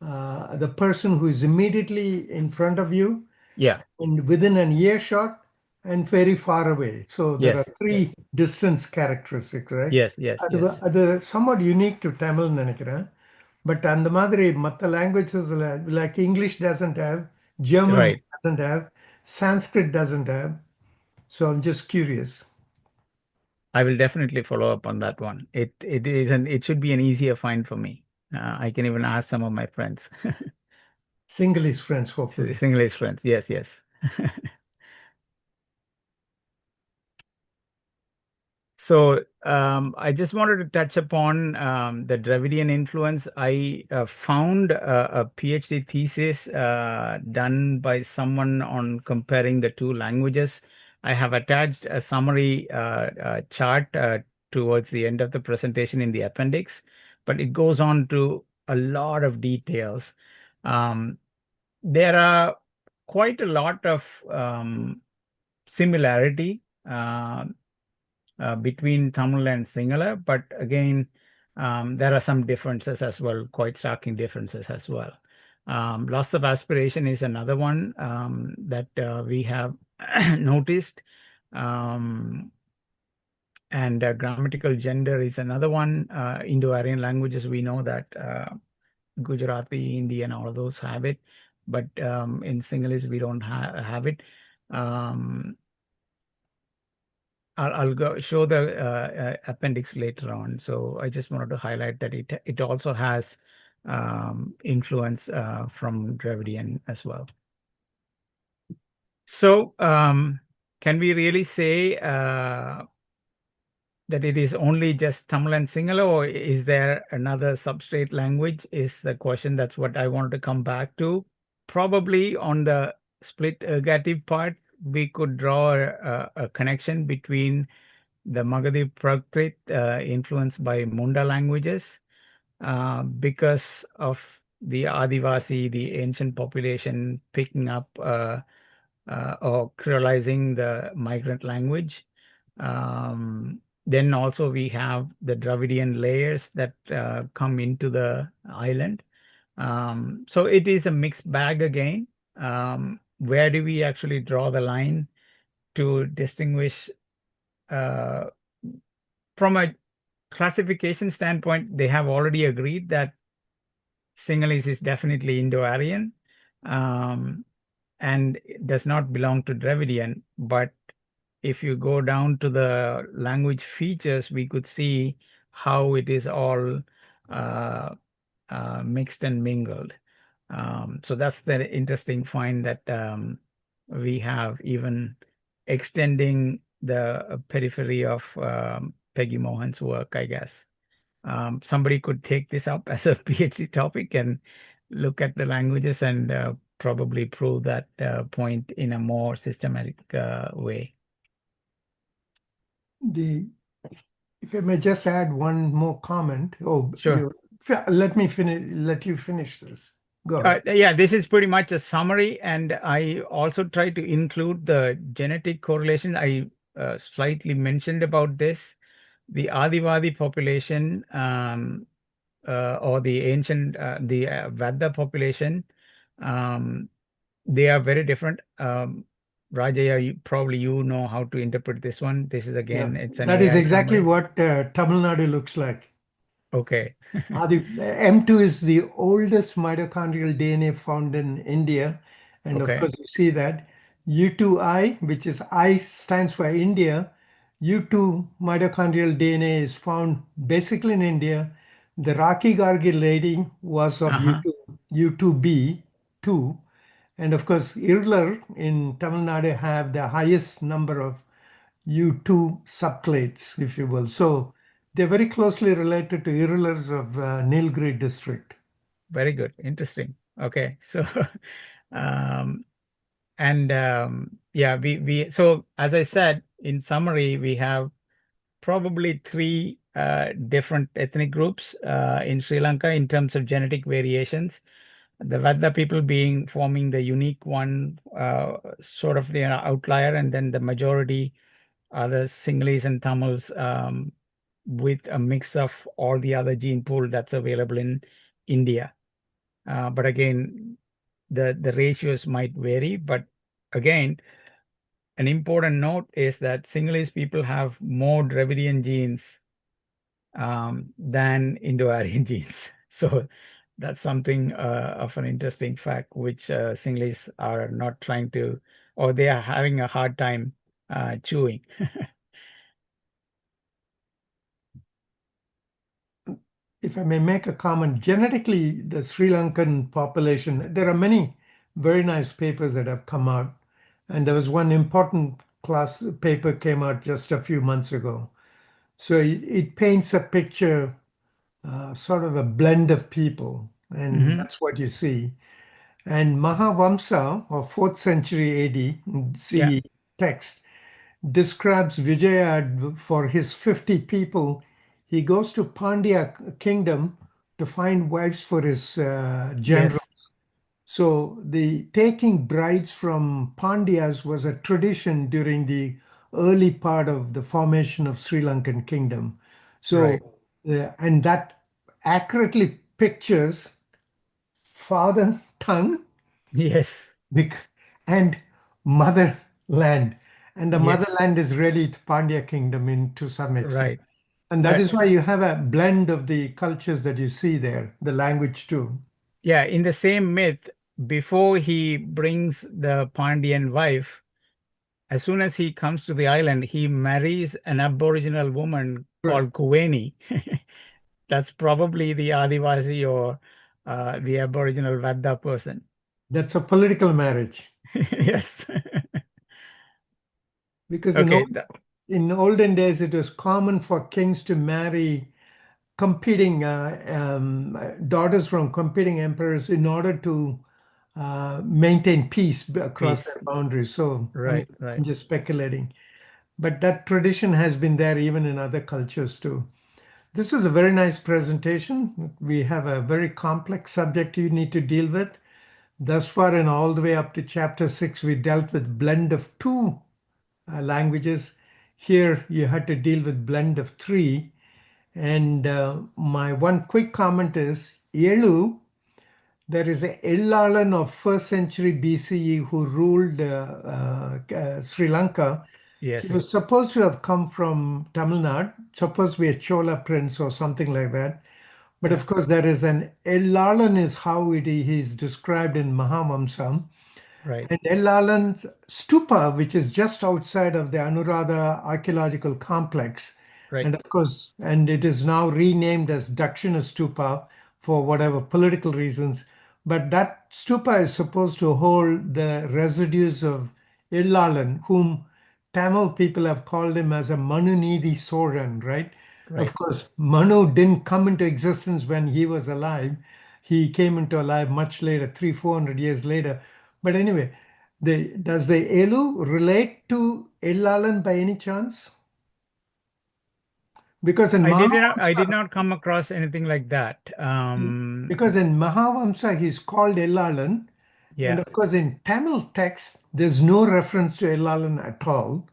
the person who is immediately in front of you, Yeah. and within an earshot, and very far away. So there Yes, are 3 distance characteristics, right? Yes, yes, அது yes. அது somewhat unique to Tamil நினைக்கிறேன். But அந்த மாதிரி மற்ற languages like English doesn't have, German Right. doesn't have, Sanskrit doesn't have. So I'm just curious. I will definitely follow up on that one. It should be an easier find for me. I can even ask some of my friends. Singlish friends, hopefully. Singlish friends. Yes, yes. So I just wanted to touch upon the Dravidian influence. I found a PhD thesis done by someone on comparing the 2 languages. I have attached a summary chart towards the end of the presentation in the appendix, but it goes on to a lot of details. There are quite a lot of similarity between Tamil and Sinhala, but again, there are some differences as well, quite striking differences as well. Loss of aspiration is another one that we have noticed. And grammatical gender is another one. Indo-Aryan languages, we know that Gujarati, Hindi, and all of those have it, but in Sinhalese, we don't have it. I'll go show the appendix later on. So I just wanted to highlight that it also has influence from Dravidian as well. So can we really say that it is only just Tamil and Sinhala, or is there another substrate language? Is the question. That's what I wanted to come back to. Probably on the split ergative part, we could draw a connection between the Magadhi Prakrit influenced by Munda languages because of the Adivasi, the ancient population picking up or creolizing the migrant language. Then also we have the Dravidian layers that come into the island. So it is a mixed bag again. Where do we actually draw the line to distinguish from a classification standpoint? They have already agreed that Sinhalese is definitely Indo-Aryan and does not belong to Dravidian. But if you go down to the language features, we could see how it is all mixed and mingled. So that's the interesting find that we have even extending the periphery of Peggy Mohan's work, I guess. Somebody could take this up as a PhD topic and look at the languages and probably prove that point in a more systematic way. If I may just add one more comment. Oh, Sure. let you finish this. Go ahead. Yeah, this is pretty much a summary, and I also try to include the genetic correlation. I slightly mentioned about this. The Adivadi population or the ancient, the Veda population, they are very different. Rajaya, probably you know how to interpret this one. This is again, it's an That is AI exactly summary. what Tamil Nadu looks like. Okay. M2 is the oldest mitochondrial DNA found in India. And of Okay. course, you see that U2I, which is I stands for India. U2 mitochondrial DNA is found basically in India. The Raki Gargi lady was of U2B, 2. And of course, Irlar in Tamil Nadu have the highest number of U2 subclades, if you will. So they're very closely related to Irulars of Nilgiri district. Very good. Interesting. Okay. So, yeah, so as I said, in summary, we have probably three different ethnic groups in Sri Lanka in terms of genetic variations. The Veda people forming the unique one, sort of the outlier, and then the majority are the Sinhalese and Tamils with a mix of all the other gene pool that's available in India. But again, the ratios might vary. But again, an important note is that Sinhalese people have more Dravidian genes than Indo-Aryan genes. So that's something of an interesting fact, which Sinhalese are not trying to, or they are having a hard time chewing. If I may make a comment, genetically, the Sri Lankan population, there are many very nice papers that have come out. And there was one important class paper came out just a few months ago. So it paints a picture, sort of a blend of people. And that's what you see. And Mahavamsa, or 4th century AD, CE text, describes Vijaya for his 50 people. He goes to Pandya kingdom to find wives for his generals. Yes. So the taking brides from Pandyas was a tradition during the early part of the formation of Sri Lankan kingdom. So, Right. and that accurately pictures father tongue Yes. and motherland. And the Yes. motherland is really Pandya kingdom to some extent. Right. And that is why you have a blend of the cultures that you see there, the language too. Yeah, in the same myth, before he brings the Pandyan wife, as soon as he comes to the island, he marries an Aboriginal woman called Kuveni. That's probably the Adivasi or the Aboriginal Vada person. That's a political marriage. Yes. Because Okay. in olden days, it was common for kings to marry competing daughters from competing emperors in order to maintain peace across their boundaries. So Right. I'm just speculating. But that tradition has been there even in other cultures too. This is a very nice presentation. We have a very complex subject you need to deal with. Thus far, and all the way up to chapter 6, we dealt with blend of two languages. Here, you had to deal with blend of three. And my one quick comment is Elu, there is a Ellalan of 1st century BCE who ruled Sri Lanka. Yes. He was supposed to have come from Tamil Nadu, supposed to be a Chola prince or something like that. But of course, there is an Ellalan is how it is described in Mahavamsam. Right. And Ellalan's stupa, which is just outside of the Anuradha archaeological complex. Right. And of course, and it is now renamed as Dakshina Stupa for whatever political reasons. But that stupa is supposed to hold the residues of Illalan, whom Tamil people have called him as a Manunidi Soran, right? Right. Of course, Manu didn't come into existence when he was alive. He came into alive much later, 300-400 years later. But anyway, does the Elu relate to Illalan by any chance? Because in I did Mahavamsa, not come across anything like that. He's called Illalan, Yeah, and of course in Tamil text there's no reference to Illalan at all.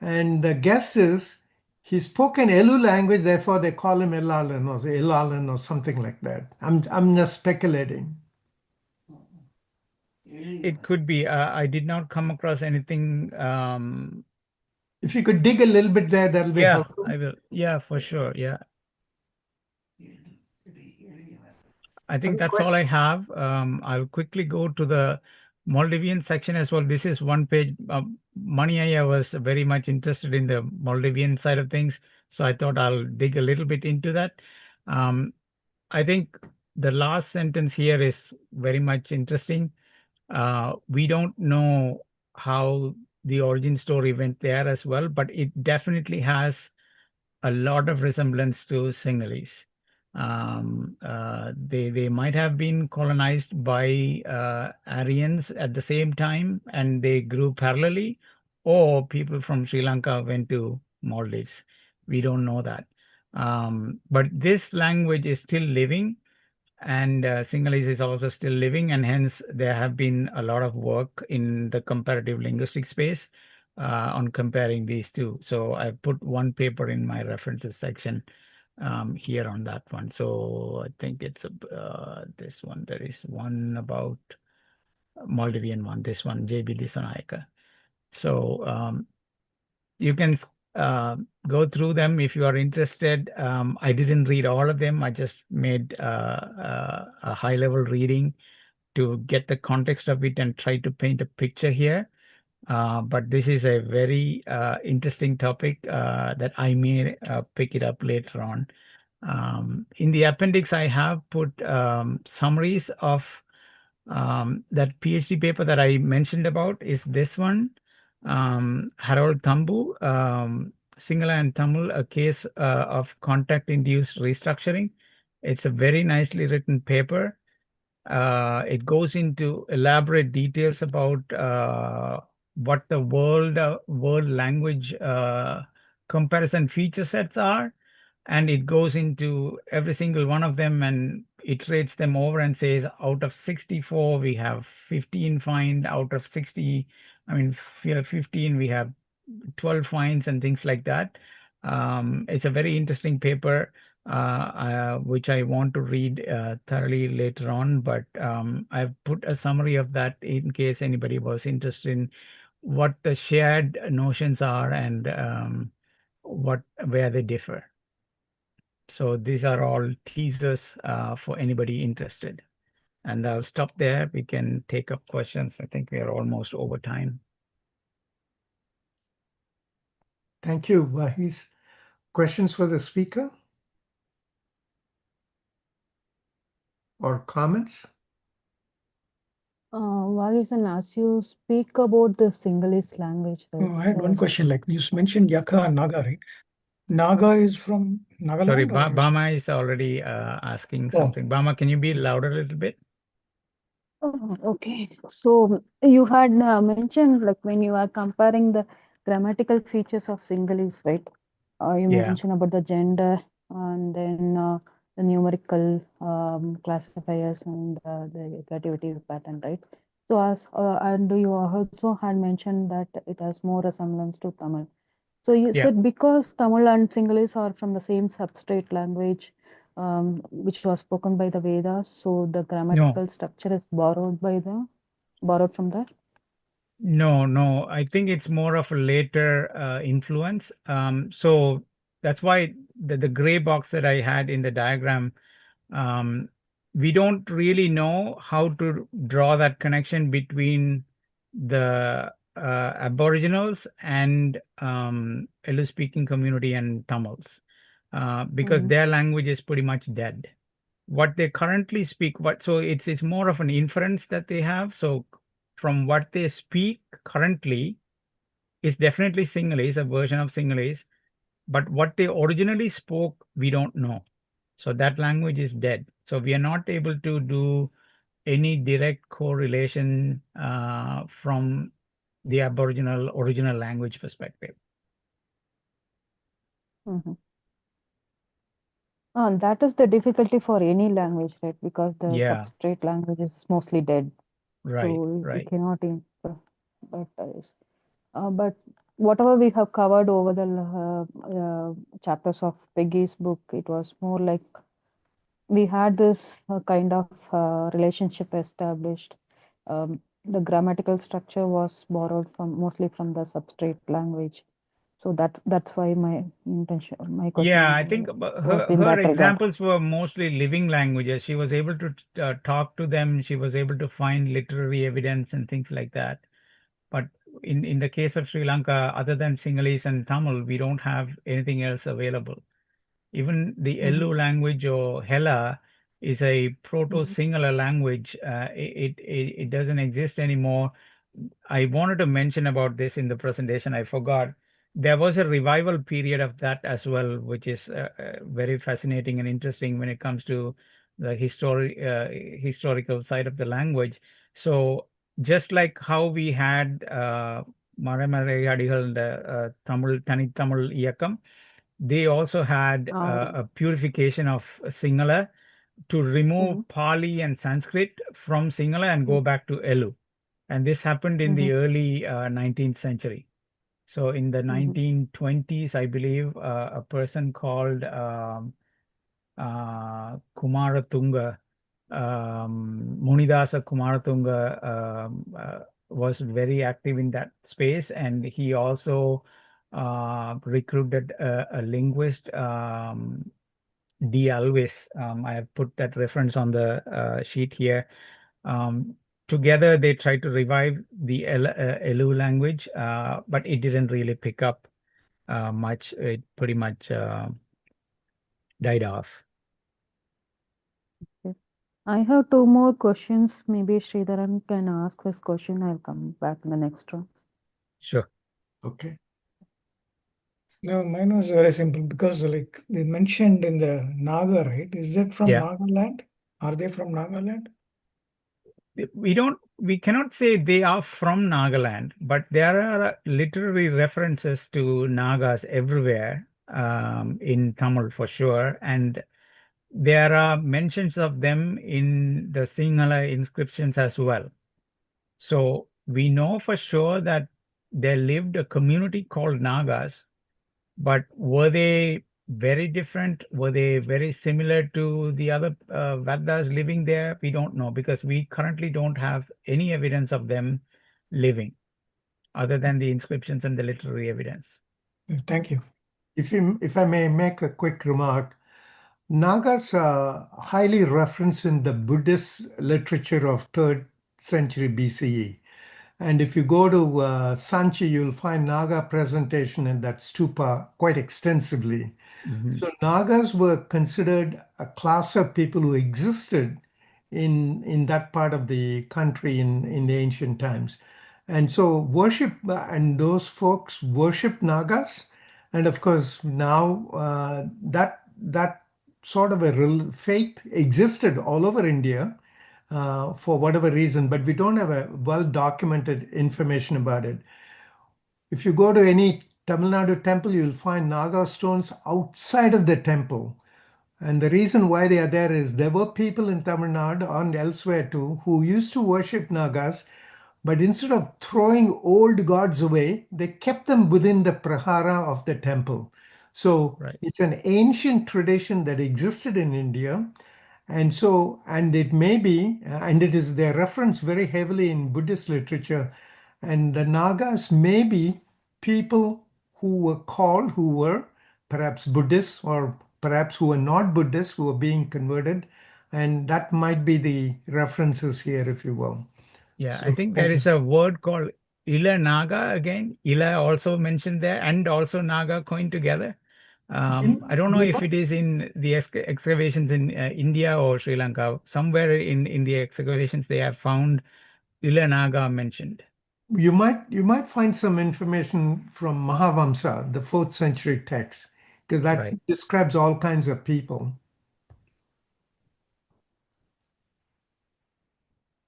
And the guess is he spoke an Elu language, therefore they call him Illalan or something like that. I'm just speculating. it could be. I did not come across anything. If you could dig a little bit there, that'll be Yeah, helpful. I will. Yeah, for sure. Yeah. I think Other that's all I question? have. I'll quickly go to the Maldivian section as well. This is one page. Mani, I was very much interested in the Maldivian side of things, so I thought I'll dig a little bit into that. I think the last sentence here is very much interesting. We don't know how the origin story went there as well, but it definitely has a lot of resemblance to Sinhalese. They might have been colonized by Aryans at the same time, and they grew parallelly, or people from Sri Lanka went to Maldives. We don't know that. But this language is still living, and Sinhalese is also still living, and hence there have been a lot of work in the comparative linguistic space on comparing these two. So I put one paper in my references section here on that one. So I think it's this one. There is one about Maldivian one, this one, J.B. Dissanayake. So you can go through them if you are interested. I didn't read all of them. I just made a high-level reading to get the context of it and try to paint a picture here. But this is a very interesting topic that I may pick it up later on. In the appendix, I have put summaries of that PhD paper that I mentioned about is this one. Harold Thambu, Sinhala and Tamil, a case of contact-induced restructuring. It's a very nicely written paper. It goes into elaborate details about what the world language comparison feature sets are, and it goes into every single one of them and iterates them over and says out of 64 we have 15 find, out of 60, I mean 15 we have 12 finds and things like that. It's a very interesting paper which I want to read thoroughly later on, but I've put a summary of that in case anybody was interested in what the shared notions are and where they differ. So these are all teasers for anybody interested. And I'll stop there. We can take up questions. I think we are almost over time. Thank you, Vahis. Questions for the speaker? Or comments? Vaheesan, as you speak about the Sinhalese language, right? I had one question. Like you mentioned Yaka and Naga, right? Naga is from Sorry, Nagaland? or Bama is already asking Oh. something. Bama, can you be louder a little bit? Oh, okay. So you had mentioned like when you are comparing the grammatical features of Sinhalese, right? You Yeah. mentioned about the gender and then the numerical classifiers and the creativity pattern, right? So as and you also had mentioned that it has more resemblance to Tamil. So you Yeah. said because Tamil and Sinhalese are from the same substrate language, which was spoken by the Vedas, so the grammatical structure is borrowed from that. No. I think it's more of a later influence. So that's why the gray box that I had in the diagram, we don't really know how to draw that connection between the Aboriginals and Elu-speaking community and Tamils, because their language is pretty much dead. What they currently speak, so it's more of an inference that they have. So from what they speak currently is definitely Sinhalese, a version of Sinhalese, but what they originally spoke, we don't know. So that language is dead. So we are not able to do any direct correlation from the Aboriginal original language perspective. Mhm. That is the difficulty for any language, right? Because the Yeah, substrate language is mostly dead, so right, we right. cannot. But whatever we have covered over the chapters of Peggy's book, it was more like we had this kind of relationship established. The grammatical structure was borrowed from mostly from the substrate language. So that's why my intention, my question Yeah, I think was in her that regard. examples were mostly living languages. She was able to talk to them. She was able to find literary evidence and things like that. But in the case of Sri Lanka, other than Sinhalese and Tamil, we don't have anything else available. Even the Mhm, Elu language or Hela is a mhm, proto-Sinhala language. It doesn't exist anymore. I wanted to mention about this in the presentation. I forgot. There was a revival period of that as well, which is very fascinating and interesting when it comes to the historical side of the language. So just like how we had Maramarayadigal, the Tamil Tani Tamil Iyakam, they also had a purification of Sinhala to remove mhm, Pali and Sanskrit from Sinhala and mhm, go back to Elu. And this happened in the mhm, early 19th century. So in the mhm, 1920s, I believe, a person called Kumaratunga, Munidasa Kumaratunga, was very active in that space, and he also recruited a linguist, D. Alves. I have put that reference on the sheet here. Um, Together, they tried to revive the Elu language, but it didn't really pick up much. It pretty much died off. okay. I have two more questions. Maybe Sridharan can ask his question. I'll come back in the next round. Sure. Okay. No, mine was very simple because like they mentioned in the Naga, right? Is that from Yeah. Nagaland? Are they from Nagaland? We cannot say they are from Nagaland, but there are literary references to Nagas everywhere in Tamil for sure. And there are mentions of them in the Sinhala inscriptions as well. So we know for sure that there lived a community called Nagas, but were they very different? Were they very similar to the other Vadas living there? We don't know because we currently don't have any evidence of them living other than the inscriptions and the literary evidence. Thank you. If I may make a quick remark, Nagas are highly referenced in the Buddhist literature of 3rd century BCE. And if you go to Sanchi, you'll find Naga presentation in that stupa quite extensively. Mhm. So Nagas were considered a class of people who existed in that part of the country in the ancient times. And so worship, and those folks worship Nagas. And of course, now that sort of a faith existed all over India for whatever reason, but we don't have a well-documented information about it. If you go to any Tamil Nadu temple, you'll find Naga stones outside of the temple. And the reason why they are there is there were people in Tamil Nadu and elsewhere too who used to worship Nagas, but instead of throwing old gods away, they kept them within the prahara of the temple. So Right. it's an ancient tradition that existed in India. And so, and it may be, and it is their reference very heavily in Buddhist literature. And the Nagas may be people who were perhaps Buddhists or perhaps who were not Buddhists, who were being converted. And that might be the references here, if you will. Yeah, I So think there Thank you. is a word called Ila Naga again. Ila also mentioned there and also Naga coined together. I don't know you if know, it is in the excavations in India or Sri Lanka. Somewhere in the excavations they have found Ilanaga mentioned. You might find some information from Mahavamsa, the 4th century text, because that Right. describes all kinds of people.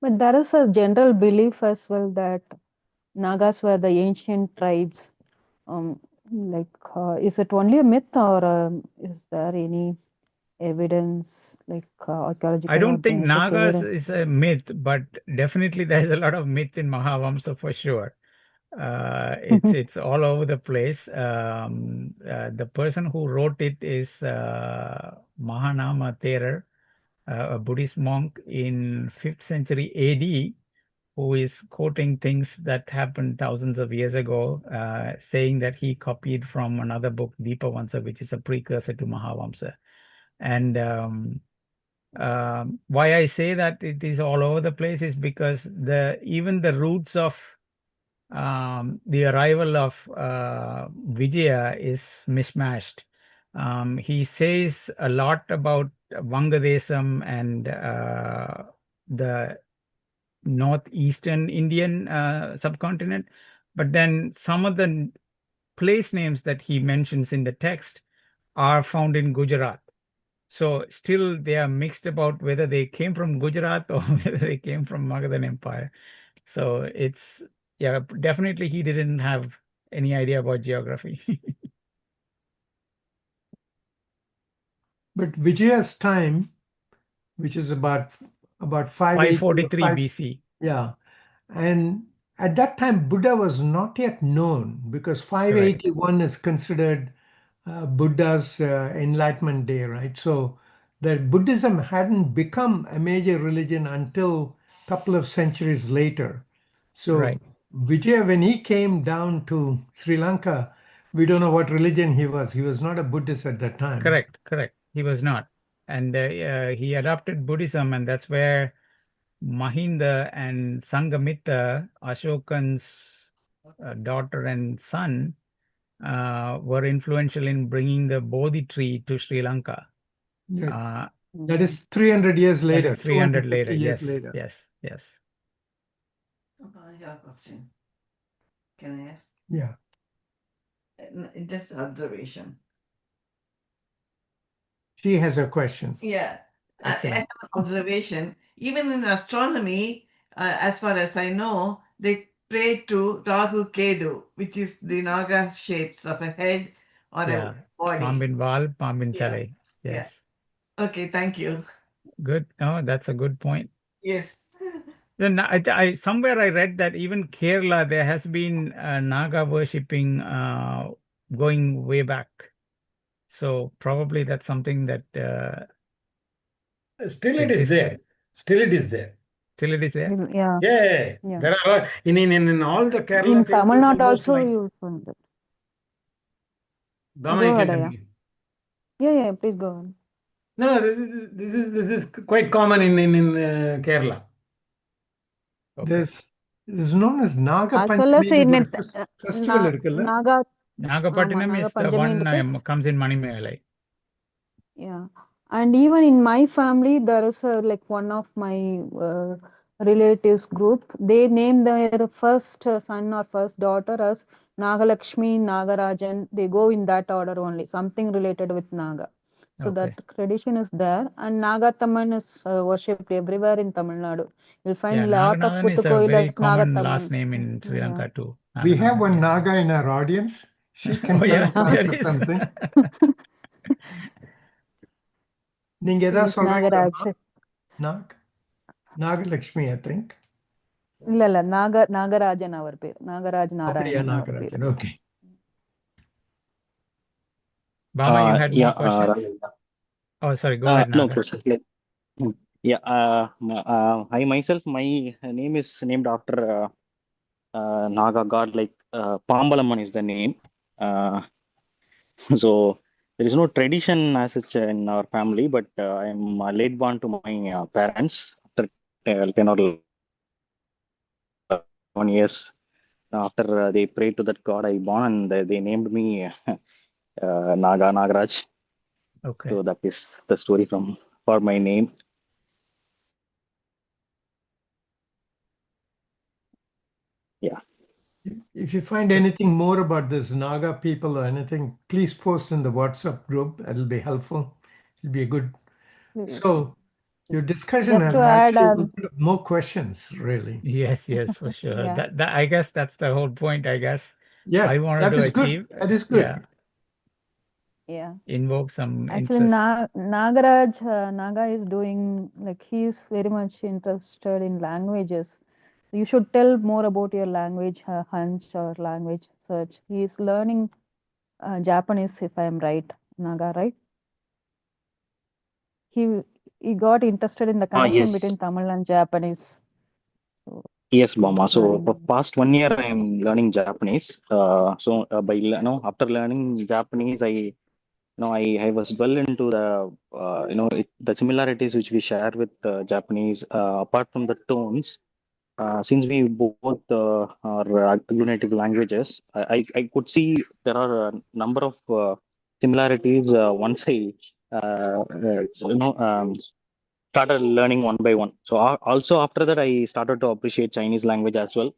But there is a general belief as well that Nagas were the ancient tribes. Is it only a myth, or is there any evidence, like I archaeological or don't think genetic Nagas evidence? is a myth, but definitely there's a lot of myth in Mahavamsa for sure. It's all over the place. The person who wrote it is Mahanama Therar, a Buddhist monk in 5th century AD, who is quoting things that happened thousands of years ago, saying that he copied from another book, Deepavansa, which is a precursor to Mahavamsa. And why I say that it is all over the place is because even the roots of the arrival of Vijaya is mishmashed. He says a lot about Vangadesam and the northeastern Indian subcontinent, but then some of the place names that he mentions in the text are found in Gujarat. So still they are mixed about whether they came from Gujarat or whether they came from Magadhan Empire. So yeah, definitely he didn't have any idea about geography. But Vijaya's time, which is about 580 or 543 BC. yeah, and at that time Buddha was not yet known, because Correct. 581 is considered Buddha's enlightenment day, right? So that Buddhism hadn't become a major religion until a couple of centuries later. So Right. Vijaya, when he came down to Sri Lanka, we don't know what religion he was. He was not a Buddhist at that time. Correct. He was not. And he adopted Buddhism, and that's where Mahinda and Sanghamitta, Ashokan's daughter and son, were influential in bringing the Bodhi tree to Sri Lanka. Right. That is 300 years That later, is 300 later. 250 years Yes, later. yes. I have a question. Can I ask? Yeah. Just observation. She has a question. Yeah, I have Excellent. an observation. Even in astronomy, as far as I know, they pray to Rahu Kedu, which is the Naga shapes of a head or Yeah. a body. Pambin Val, Pambin Yeah. Thalai. Yes. Okay, thank you. Good. Oh, that's a good point. Yes. Then somewhere I read that even Kerala, there has been Naga worshipping going way back. So probably that's something that Still it is there. existed. Still it is there. Till it is there. Yeah. Yeah. Yeah. There are in all the Kerala In Tamil temples Nadu almost also like you'll find it. Bama, Go you can ahead, yeah. continue. Yeah, please go on. No, this is quite common in Kerala. Okay. This is known as Naga As well as Panchami. in it, Festival irukalla. Naga, Nagapattinam Naga is the Panchami one comes in Manimegalai. Yeah, and even in my family, there is one of my relatives group. They name their first son or first daughter as Nagalakshmi, Nagarajan. They go in that order only, something related with Naga. So Okay. that tradition is there, and Nagatamman is worshipped everywhere in Tamil Nadu. You'll find Yeah, lot of Naganathan is a very Puthukoilaks, common last Nagatamman. name in Sri Yeah. Lanka too. We have Naganathan, one yeah. Naga in our audience. She can Oh yeah, perhaps there answer is. something. நீங்க ஏதாவது Yes, சொல்றீங்களா? Nagaraj. Nagalakshmi, I think. இல்ல நாகராஜன் அவர் பேர் நாகராஜ் அப்படியா, நாராயணன் அவர் பேர். Nagarajan. Okay. Bama, you had more Yeah, questions? Oh, sorry, go ahead, no Naga. questions. Yeah, I myself, my name is named after Naga god, like Pambalaman is the name. So there is no tradition as such in our family, but I am late born to my parents after 10 or 11 years. After they prayed to that god, I born, and they named me Nagaraj. Okay. So that is the story for my name. Yeah. If you find anything more about this Naga people or anything, please post in the WhatsApp group. It'll be helpful. It'll be a good. So your discussion Just has to add, actually opened up more questions, really. Yes, yes, for sure. yeah, That I guess that's the whole point, I guess, Yeah, I wanted that to is good. achieve. That is Yeah, good. yeah. invoke some Actually, interest. Nagaraj, Naga is doing like he's very much interested in languages. You should tell more about your language hunch or language search. He is learning Japanese, if I am right, Naga, right? He he got interested in the connection between Yes. Tamil and Japanese. So Yes, he's Bama. So for learning. past 1 year, I am learning Japanese. After learning Japanese, I was well into the similarities which we share with Japanese. Apart from the tones, since we both are native languages, I could see there are a number of similarities once I started learning one by one. So also after that, I started to appreciate Chinese language as well.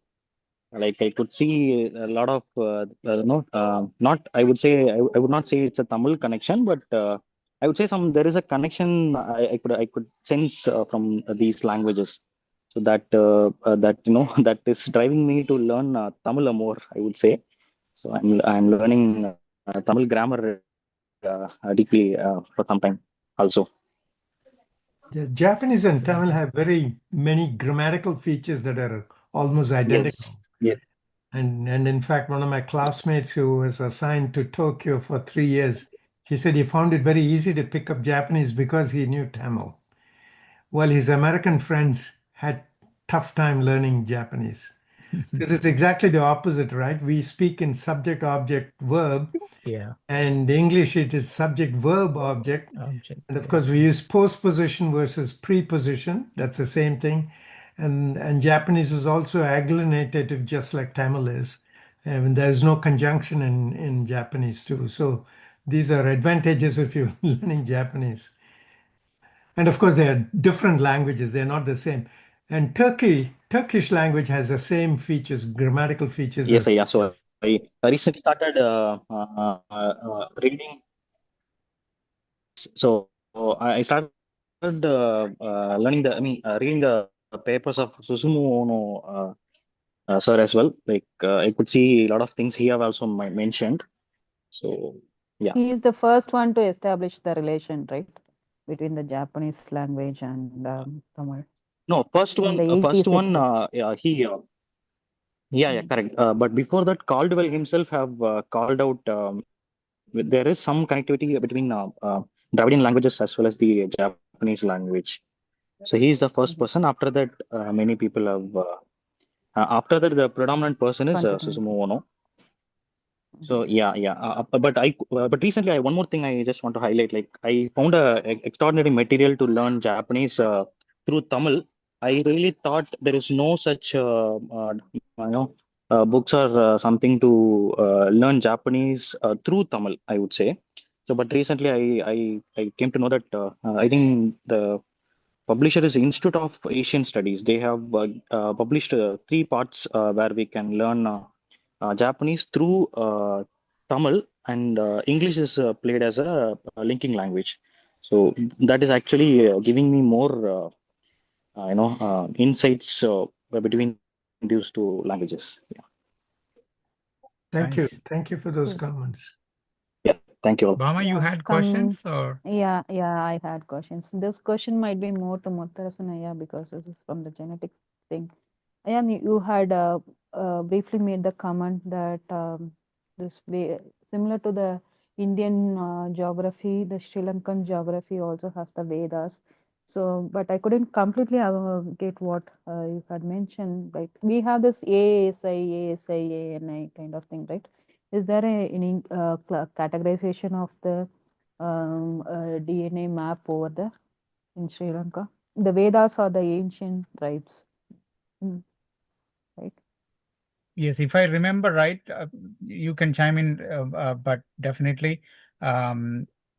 Like I could see a lot of not I would not say it's a Tamil connection, but I would say there is a connection I could sense from these languages. So that that is driving me to learn Tamil more. I would say. So I'm learning Tamil grammar deeply for some time also. The Japanese and Tamil have very many grammatical features that are almost identical. Yes. Yes. And in fact, one of my classmates who was assigned to Tokyo for 3 years, he said he found it very easy to pick up Japanese because he knew Tamil, while his American friends had tough time learning Japanese. Because it's exactly the opposite, right? We speak in subject, object, verb, Yeah, and English it is subject, verb, object. object. And of Yeah. course, we use postposition versus preposition. That's the same thing. And Japanese is also agglutinative, just like Tamil is. And there's no conjunction in Japanese too. So these are advantages if you're learning Japanese. And of course, they are different languages. They're not the same. And Turkish language has the same features, grammatical features Yes. as Yeah. So Yes. I recently started reading. So I started learning reading the papers of Susumu Ono sir as well. Like I could see a lot of things he have also mentioned. So yeah, He is the first one to establish the relation, right, between the Japanese language and Tamil no, in the first 80s one, itself. yeah, yeah, Mm. correct. But before that, Caldwell himself have called out. There is some connectivity between Dravidian languages as well as the Japanese language. So he is the first Mhm. person. After that, many people have. After that, the predominant person is Continuing. Susumu Ono. Mhm. So yeah, yeah. But recently, one more thing I just want to highlight. Like I found extraordinary material to learn Japanese through Tamil. I really thought there is no such books or something to learn Japanese through Tamil. I would say. So, but recently I came to know that I think the publisher is Institute of Asian Studies. They have published three parts where we can learn Japanese through Tamil, and English is played as a linking language. So that is actually giving me more, insights between these two languages. Yeah, thank you. Nice. Thank you for those Good. comments. yeah. Thank you all. Bama, you Yeah, had questions or? yeah, I had questions. This question might be more to Muttarasanaya because this is from the genetic thing. And you had briefly made the comment that this way, similar to the Indian geography, the Sri Lankan geography also has the Vedas. So, but I couldn't completely get what you had mentioned. Like we have this ASI, ANI kind of thing, right? Is there any categorization of the DNA map over there in Sri Lanka? The Vedas are the ancient tribes, mm, right? Yes, if I remember right, you can chime in, but definitely,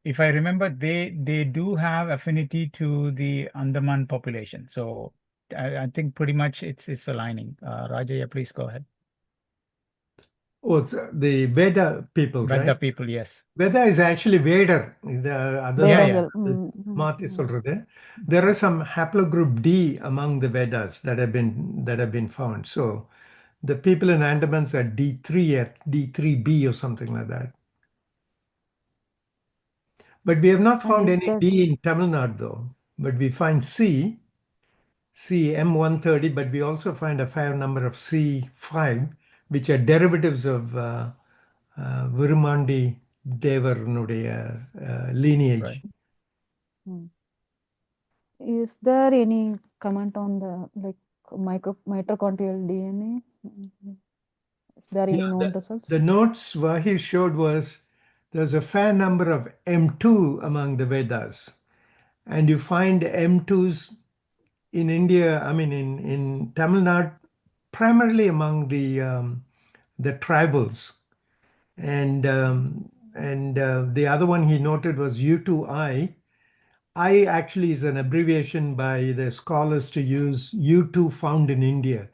if I remember, they do have affinity to the Andaman population. So I think pretty much it's aligning. Rajaya, please go ahead. Oh, it's the Veda people, But the right? people, yes. Veda is actually Vader. The other Yeah, Vedanga. Mathi சொல்றது. There are some haplogroup D among the Vedas that have been found. So the people in Andamans are D3 at D3B or something like that. But we have not And found is any there, D in Tamil Nadu though. But we find C M130, but we also find a fair number of C5, which are derivatives of Virumandi Devarnuடைய lineage. Right. is there any comment on the like mitochondrial DNA? Is there any Yeah, known results? the notes Vahi showed was there's a fair number of M2 among the Vedas. And you find M2s in India, I mean in Tamil Nadu, primarily among the tribals. And the other one he noted was U2I. I actually is an abbreviation by the scholars to use U2 found in India,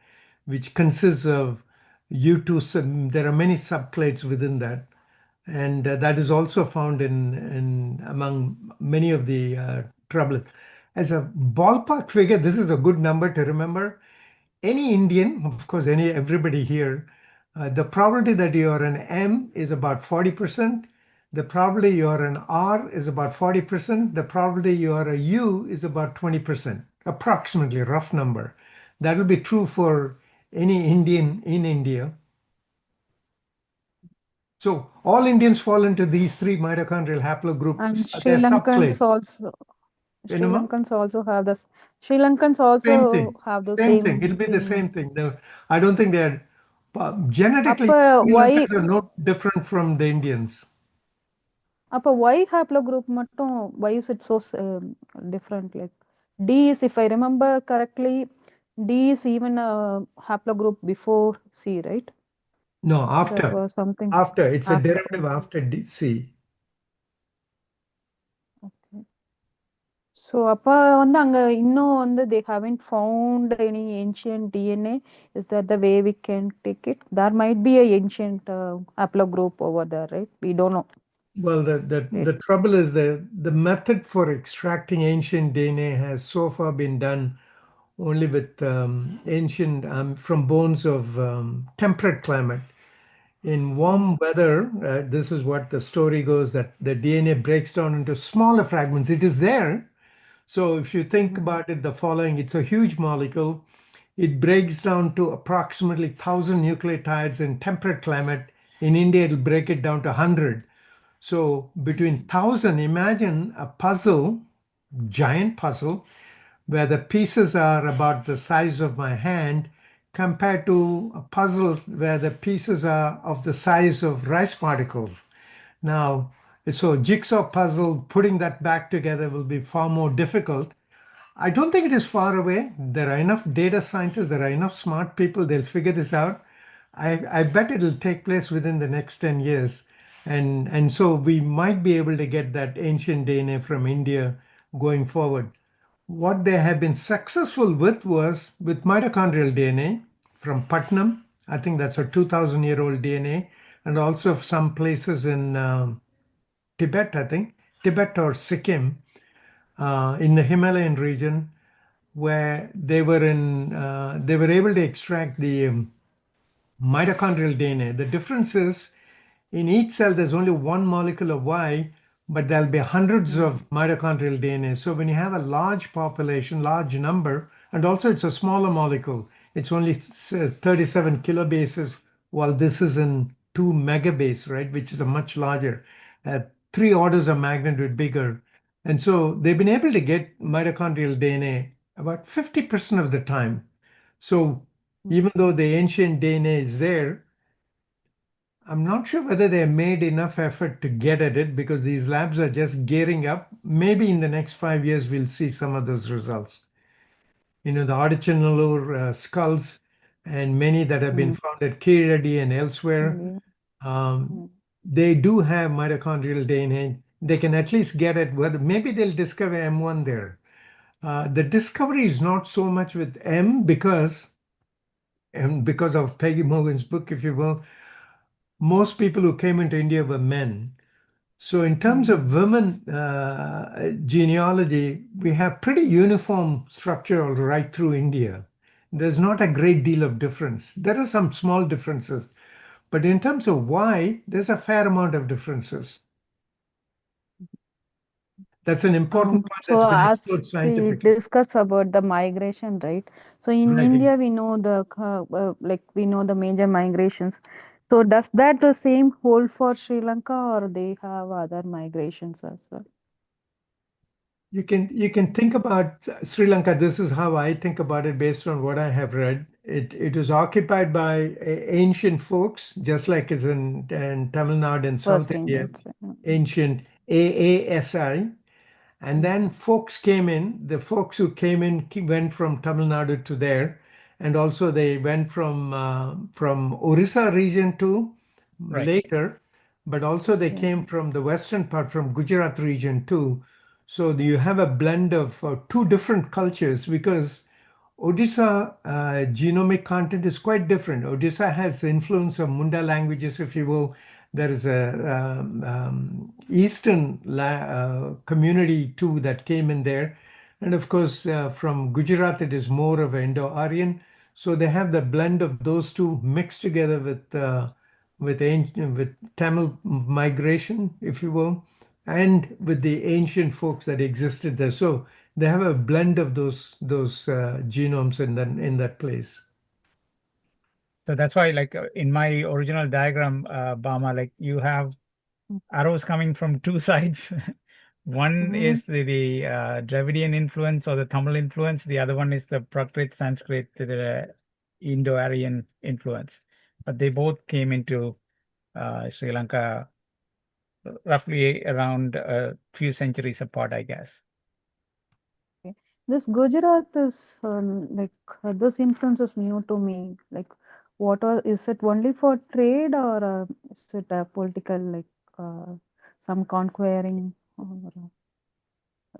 which consists of U2. There are many subclades within that, and that is also found in among many of the trouble. As a ballpark figure, this is a good number to remember. Any Indian, of course, everybody here, the probability that you are an M is about 40%. The probability you are an R is about 40%. The probability you are a U is about 20%, approximately, rough number. That will be true for any Indian in India. So all Indians fall into these three mitochondrial haplogroups. And They're subclades. Sri Enema? Lankans also have this. Sri Lankans also Same thing. have the Same thing. It'll be the same thing. I don't think they're genetically அப்ப Sri why Lankans are no different from the Indians. அப்ப Y haplogroup மட்டும் why is it so different? Like D is, if I remember correctly, D is even a haplogroup before C, right? No, That after. was something After. It's a after. derivative after C. Okay. So அப்ப வந்து அங்க இன்னும் வந்து they haven't found any ancient DNA. Is that the way we can take it? There might be a ancient haplogroup over there, right? We don't know. Well, the trouble is the method for extracting ancient DNA has so far been done only with ancient from bones of temperate climate. In warm weather, this is what the story goes, that the DNA breaks down into smaller fragments. It is there. So if you think about it, the following, it's a huge molecule. It breaks down to approximately 1,000 nucleotides in temperate climate. In India, it'll break it down to 100. So between 1,000, imagine a puzzle, giant puzzle, where the pieces are about the size of my hand compared to puzzles where the pieces are of the size of rice particles. Now, so jigsaw puzzle, putting that back together will be far more difficult. I don't think it is far away. There are enough data scientists, there are enough smart people, they'll figure this out. I bet it'll take place within the next 10 years. And so we might be able to get that ancient DNA from India going forward. What they have been successful with was with mitochondrial DNA from Putnam. I think that's a 2,000-year-old DNA, and also some places in Tibet, I think, Tibet or Sikkim, in the Himalayan region, where they were able to extract the mitochondrial DNA. The difference is in each cell, there's only one molecule of Y, but there'll be hundreds of mitochondrial DNA. So when you have a large population, large number, and also it's a smaller molecule, it's only 37 kilobases, while this is in 2 megabase, right, which is a much larger, 3 orders of magnitude bigger. And so they've been able to get mitochondrial DNA about 50% of the time. So even though the ancient DNA is there, I'm not sure whether they made enough effort to get at it because these labs are just gearing up. Maybe in the next 5 years, we'll see some of those results. The Adichanallur skulls and many that have been found at Kiradi and elsewhere, they do have mitochondrial DNA. They can at least get at whether maybe they'll discover M1 there. The discovery is not so much with M because of Peggy Morgan's book, if you will, most people who came into India were men. So in terms of women genealogy, we have pretty uniform structure all right through India. There's not a great deal of difference. There are some small differences, but in terms of why, there's a fair amount of differences. That's an important point So that's been as explored we scientifically. discuss about the migration, right? So in Right. India, we know we know the major migrations. So does that the same hold for Sri Lanka, or they have other migrations as well? You can think about Sri Lanka. This is how I think about it based on what I have read. It was occupied by ancient folks, just like it's in Tamil Nadu and South First India, Indians. Right? ancient AASI. And then folks came in. The folks who came in went from Tamil Nadu to there, and also they went from Orissa region to Right. later, but also they Yeah. came from the western part, from Gujarat region too. So you have a blend of two different cultures because Odisha genomic content is quite different. Odisha has influence of Munda languages, if you will. There is a eastern community too that came in there, and of course from Gujarat it is more of Indo-Aryan. So they have the blend of those two mixed together with Tamil migration, if you will, and with the ancient folks that existed there. So they have a blend of those genomes in that place. So that's why, like in my original diagram, Bama, like you have arrows coming from two sides. One is the Dravidian influence or the Tamil influence. The other one is the Prakrit, Sanskrit, the Indo-Aryan influence. But they both came into Sri Lanka roughly around a few centuries apart, I guess. Okay. This Gujarat is this influence is new to me. Like, is it only for trade, or is it a political, like some conquering, or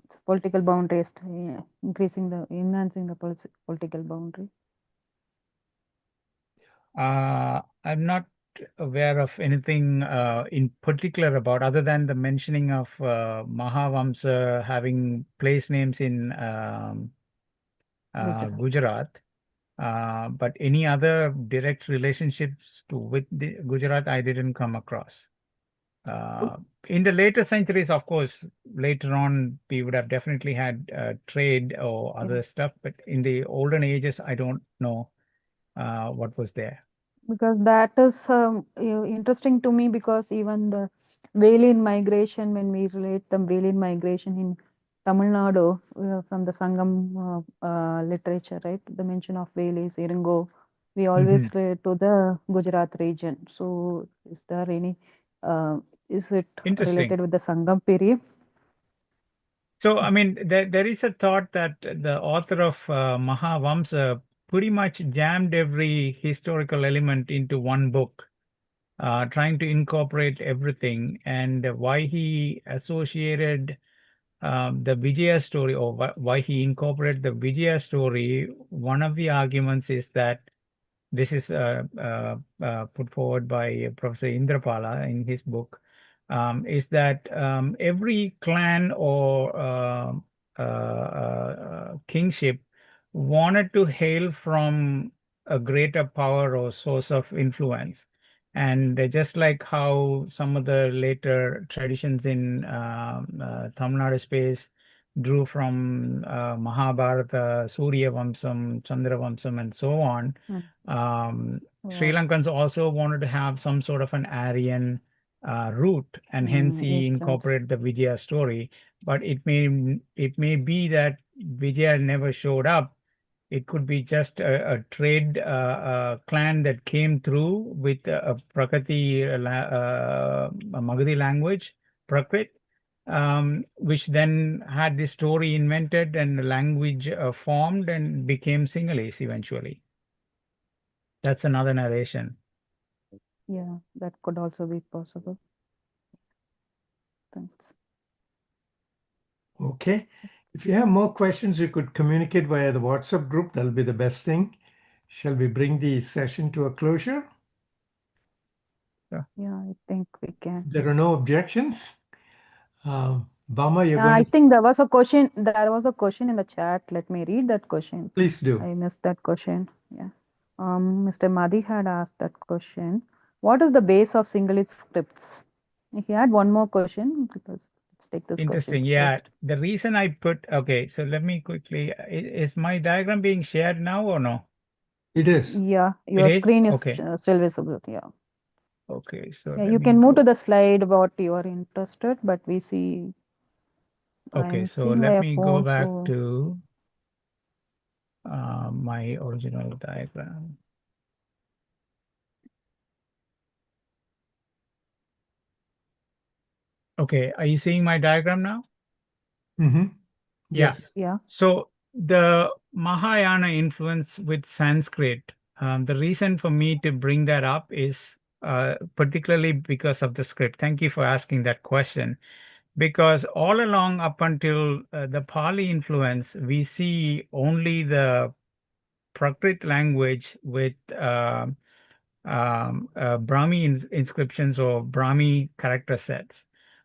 it's political boundaries, enhancing the political boundary? I'm not aware of anything in particular about, other than the mentioning of Mahavamsa having place names in Gujarat. But any other direct relationships with the Gujarat, I didn't come across. In the later centuries, of course, later on, we would have definitely had trade or other stuff. But in the olden ages, I don't know what was there. Because that is interesting to me, because even the Velian migration, when we relate the Velian migration in Tamil Nadu from the Sangam literature, right? The mention of Velis, Iringo, we always relate to the Gujarat region. So is there any, is it Interesting. related with the Sangam period? So, I mean, there is a thought that the author of Mahavamsa pretty much jammed every historical element into one book, trying to incorporate everything. And why he associated the Vijaya story, or why he incorporated the Vijaya story, one of the arguments is that this is put forward by Professor Indrapala in his book, is that every clan or kingship wanted to hail from a greater power or source of influence. And just like how some of the later traditions in Tamil Nadu space drew from Mahabharata, Surya Vamsam, Chandra Vamsam, and so on, Sri Lankans also wanted to have some sort of an Aryan root, and hence he incorporated the Vijaya story. But it may be that Vijaya never showed up. It could be just a trade clan that came through with a Prakati a Magadhi language, Prakrit, which then had this story invented and the language formed and became Sinhalese eventually. That's another narration. Yeah, that could also be possible. Thanks. Okay. If you have more questions, you could communicate via the WhatsApp group. That'll be the best thing. Shall we bring the session to a closure? Yeah, I think we can. There are no objections. Bama, you're I going to think there was a question. There was a question in the chat. Let me read that question. please do. I missed that question. Yeah. Mr. Madi had asked that question. What is the base of Sinhalese scripts? He had one more question because let's take this Interesting. question Yeah. first. The reason I put, okay, so let me quickly, is my diagram being shared now or no? It is. Yeah, It your is? screen is Okay. Still visible. Yeah. Okay. So Yeah, let you me can move go. to the slide what you are interested, but we see Okay. I'm So seeing let via me go phone, back so to my original diagram. Okay. Are you seeing my diagram now? Mm-hmm. Yeah. Yes. yeah. So the Mahayana influence with Sanskrit, the reason for me to bring that up is particularly because of the script. Thank you for asking that question. Because all along up until the Pali influence, we see only the Prakrit language with Brahmi inscriptions or Brahmi character sets.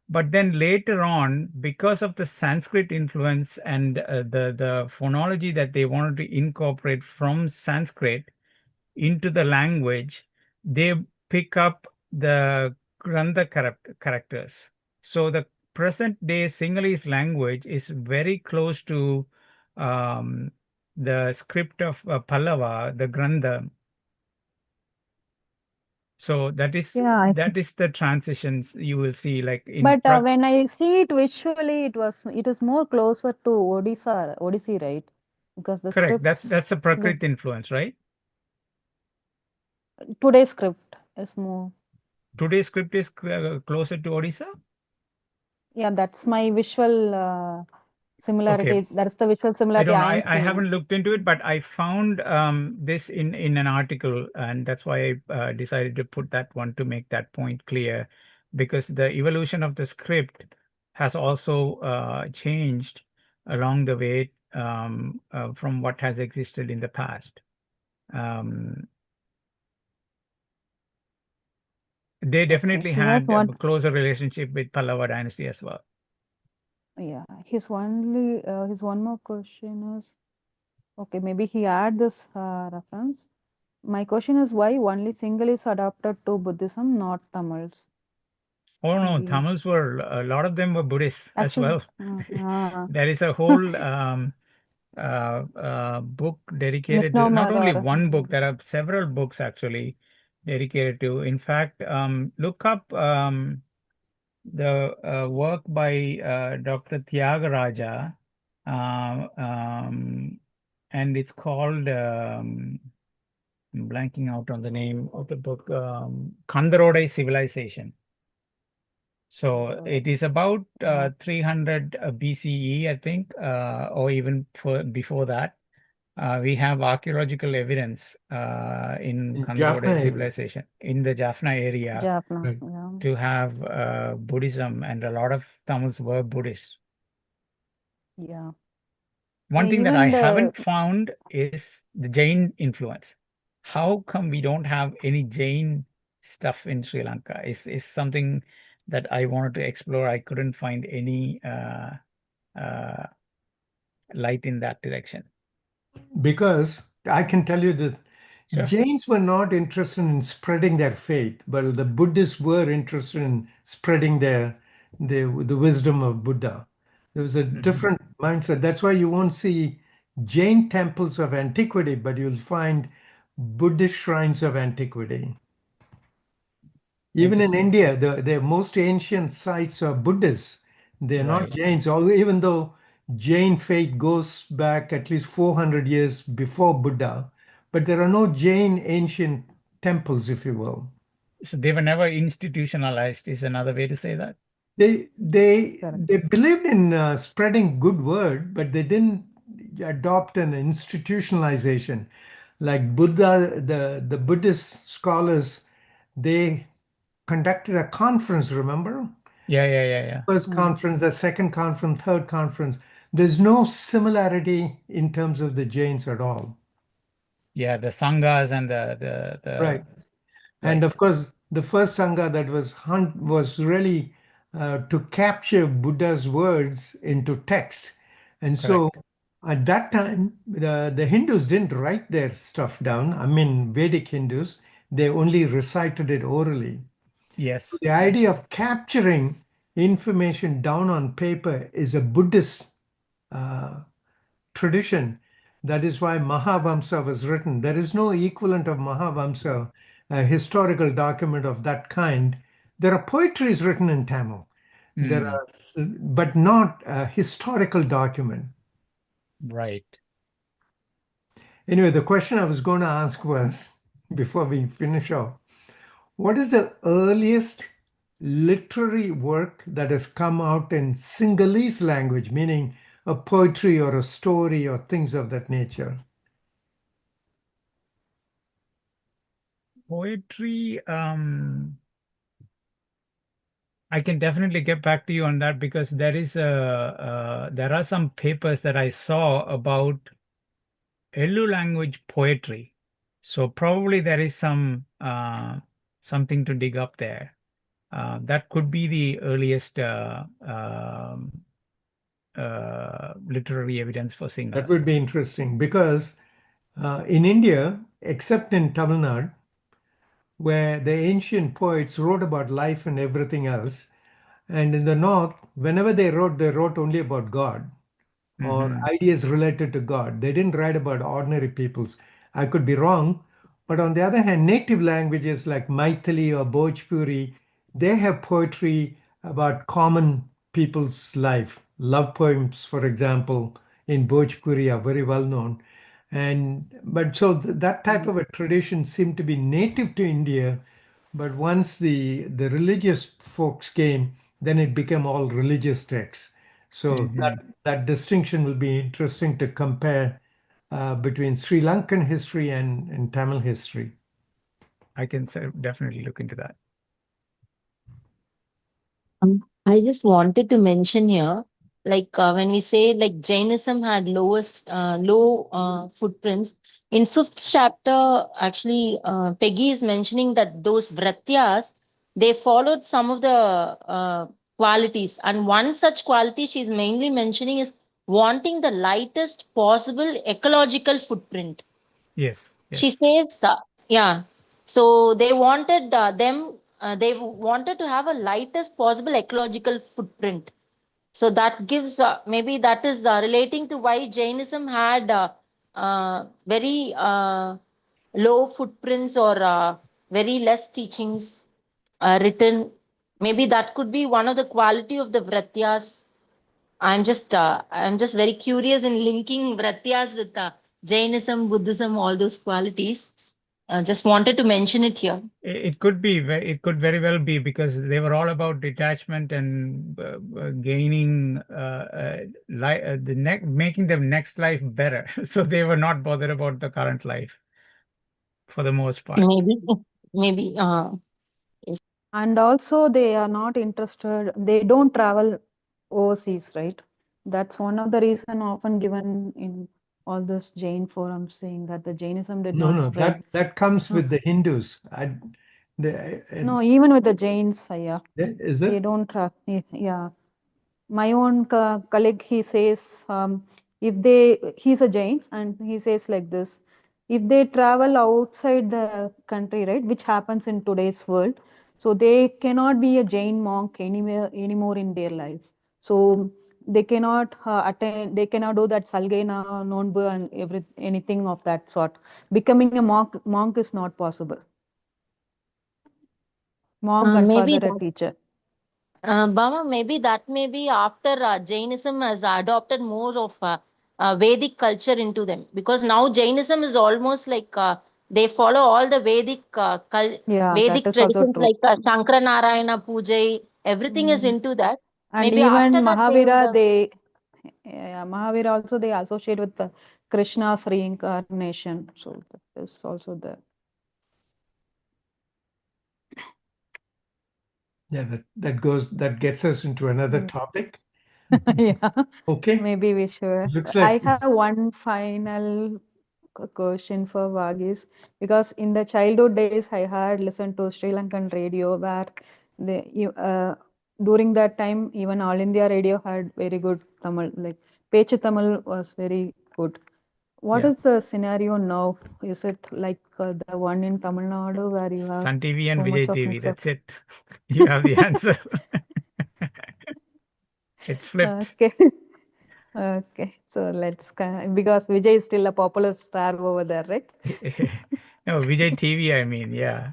But then later on, because of the Sanskrit influence and the phonology that they wanted to incorporate from Sanskrit into the language, they pick up the Grantha characters. So the present day Sinhalese language is very close to the script of Pallava, the Grantha. So that is Yeah, the transitions you will see, like in but when I see it visually, it is more closer to Odissi, right? Because the correct. That's scripts, the Prakrit influence, right? today's script is more. Today's script is closer to Odisha. Yeah, that's my visual similarity. Okay. That's the visual I similarity don't know. I am I haven't seeing. looked into it, but I found this in an article, and that's why I decided to put that one to make that point clear, because the evolution of the script has also changed along the way from what has existed in the past. They definitely He was had a one. closer relationship with Pallava dynasty as well. Yeah, his one more question is, okay, maybe he add this reference. My question is why only Single is adapted to Buddhism, not Tamils? Oh no, Maybe Tamils were, a lot of them were Buddhists as actually, well. There is a whole book dedicated to, not misnomer only or one book, there are several books actually dedicated to. In fact, look up the work by Dr. Tyagaraja, and it's called, I'm blanking out on the name of the book, Kandarodai Civilization. So it is about 300 BCE, I think, or even before that. We have archaeological evidence in In Kandarodai Jaffna area. civilization in the Jaffna area Jaffna. Right. Yeah. to have Buddhism, and a lot of Tamils were Buddhists. Yeah. One thing that I Even the haven't found is the Jain influence. How come we don't have any Jain stuff in Sri Lanka? Is something that I wanted to explore. I couldn't find any light in that direction. Because I can tell you that Sure. Jains were not interested in spreading their faith, but the Buddhists were interested in spreading the wisdom of Buddha. There was a different mindset. That's why you won't see Jain temples of antiquity, but you'll find Buddhist shrines of antiquity. Even in Interesting. India, the most ancient sites are Buddhists. They're not Right. Jains, although even though Jain faith goes back at least 400 years before Buddha, but there are no Jain ancient temples, if you will. So they were never institutionalized, is another way to say that. correct. They believed in spreading good word, but they didn't adopt an institutionalization. Like Buddha, the Buddhist scholars, they conducted a conference, remember? Yeah. First conference, the second conference, third conference. There's no similarity in terms of the Jains at all. Yeah, the sanghas and the Right. And right. of course, the first Sangha that was really to capture Buddha's words into text. And so Correct. at that time, the Hindus didn't write their stuff down. I mean, Vedic Hindus, they only recited it orally. Yes. The idea of capturing information down on paper is a Buddhist tradition. That is why Mahavamsa was written. There is no equivalent of Mahavamsa, a historical document of that kind. There are poetries written in Tamil. There Mm, are, but not a historical document. right. Anyway, the question I was going to ask was, before we finish off, what is the earliest literary work that has come out in Sinhalese language, meaning a poetry or a story or things of that nature? Poetry, I can definitely get back to you on that because there are some papers that I saw about Elu language poetry. So probably there is something to dig up there. That could be the earliest literary evidence for That Sinhala. would be interesting because in India, except in Tamil Nadu, where the ancient poets wrote about life and everything else, and in the north, whenever they wrote only about God or Mhm. ideas related to God. They didn't write about ordinary peoples. I could be wrong, but on the other hand, native languages like Maithili or Bhojpuri, they have poetry about common people's life. Love poems, for example, in Bhojpuri are very well known. And but so that type of a tradition seemed to be native to India, but once the religious folks came, then it became all religious texts. So Mhm. that distinction will be interesting to compare between Sri Lankan history and Tamil history. I can definitely look into that. I just wanted to mention here, like when we say like Jainism had low footprints, in fifth chapter, actually, Peggy is mentioning that those vratyas, they followed some of the qualities, and one such quality she's mainly mentioning is wanting the lightest possible ecological footprint. Yes, She yes. says, yeah. So they wanted to have a lightest possible ecological footprint. So that gives maybe that is relating to why Jainism had very low footprints or very less teachings written. Maybe that could be one of the quality of the vratyas. I'm just very curious in linking vratyas with Jainism, Buddhism, all those qualities. Just wanted to mention it here. It could be, it could very well be because they were all about detachment and gaining making the next life better. So they were not bothered about the current life for the most part. Maybe, maybe. And also they are not interested, they don't travel overseas, right? That's one of the reason often given in all this Jain forums saying that the Jainism did No, not no, spread. that comes Uh, with the Hindus. no, even with the Jains, yeah, Is they it? don't, yeah. My own colleague, he says, if they, he's a Jain, and he says like this, if they travel outside the country, right, which happens in today's world, so they cannot be a Jain monk anywhere anymore in their life. So they cannot attend, they cannot do that Salgena, Nonbu, and anything of that sort. Becoming a monk is not possible. Monk and Maybe further a that, teacher. Bama, maybe that may be after Jainism has adopted more of Vedic culture into them, because now Jainism is almost like they follow all the Yeah, that Vedic is also traditions true. like Shankara Narayana Puja. Everything is Mm. into that. And Maybe after even that they would Mahavira, have. they Mahavira also they associate with the Krishna's reincarnation. So that is also there. Yeah, that gets us into another Mm. topic. Yeah, Okay. maybe we should. Looks I like have one final question for Vagis, because in the childhood days I had listened to Sri Lankan radio where during that time even All India Radio had very good Tamil, like Pechu Tamil was very good. What Yeah. is the scenario now? Is it like the one in Tamil Nadu where you have Sun TV and so Vijay much of TV. mix of? That's it. You have the answer. It's flipped. Okay. Okay. So let's because Vijay is still a popular star over there, right? No, Vijay TV, I mean, yeah.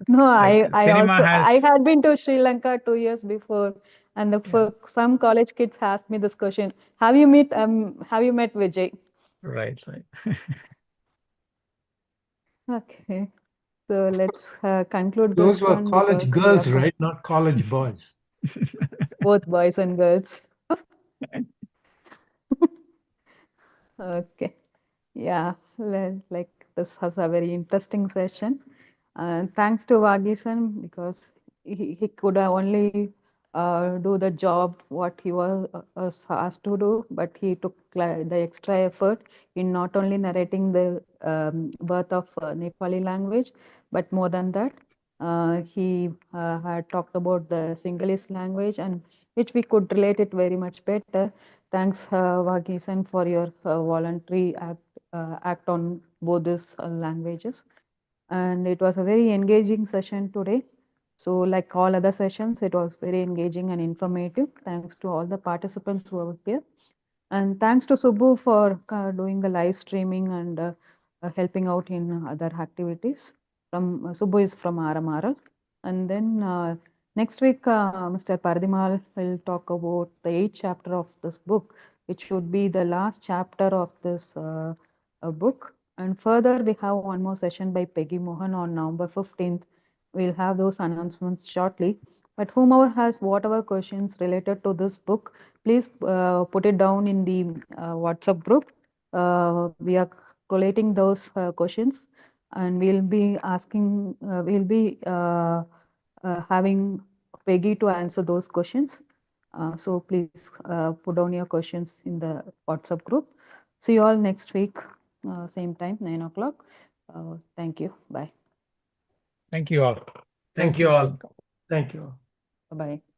No, Like I cinema also I has, had been to Sri Lanka 2 years before, and yeah, for some college kids asked me this question: Have you met Vijay? right, right. Okay. So let's conclude those this were one college because we girls, have right? Not college boys. both boys and girls. Okay. Yeah, like this was a very interesting session. Thanks to Vagisan because he could only do the job what he was asked to do, but he took the extra effort in not only narrating the birth of Nepali language, but more than that, he had talked about the Sinhalese language and which we could relate it very much better. Thanks, Vagisan, for your voluntary act on both these languages. And it was a very engaging session today. So like all other sessions, it was very engaging and informative. Thanks to all the participants who were here. And thanks to Subbu for doing the live streaming and helping out in other activities. Subbu is from RMRL. And then next week, Mr. Pardimal will talk about the 8th chapter of this book, which should be the last chapter of this book. And further, we have one more session by Peggy Mohan on November 15th. We'll have those announcements shortly. But whomever has whatever questions related to this book, please put it down in the WhatsApp group. We are collating those questions and we'll be having Peggy to answer those questions. So please put down your questions in the WhatsApp group. See you all next week, same time, 9 o'clock. Thank you. Bye. Thank you all. Thank you all. Thank you. Bye-bye.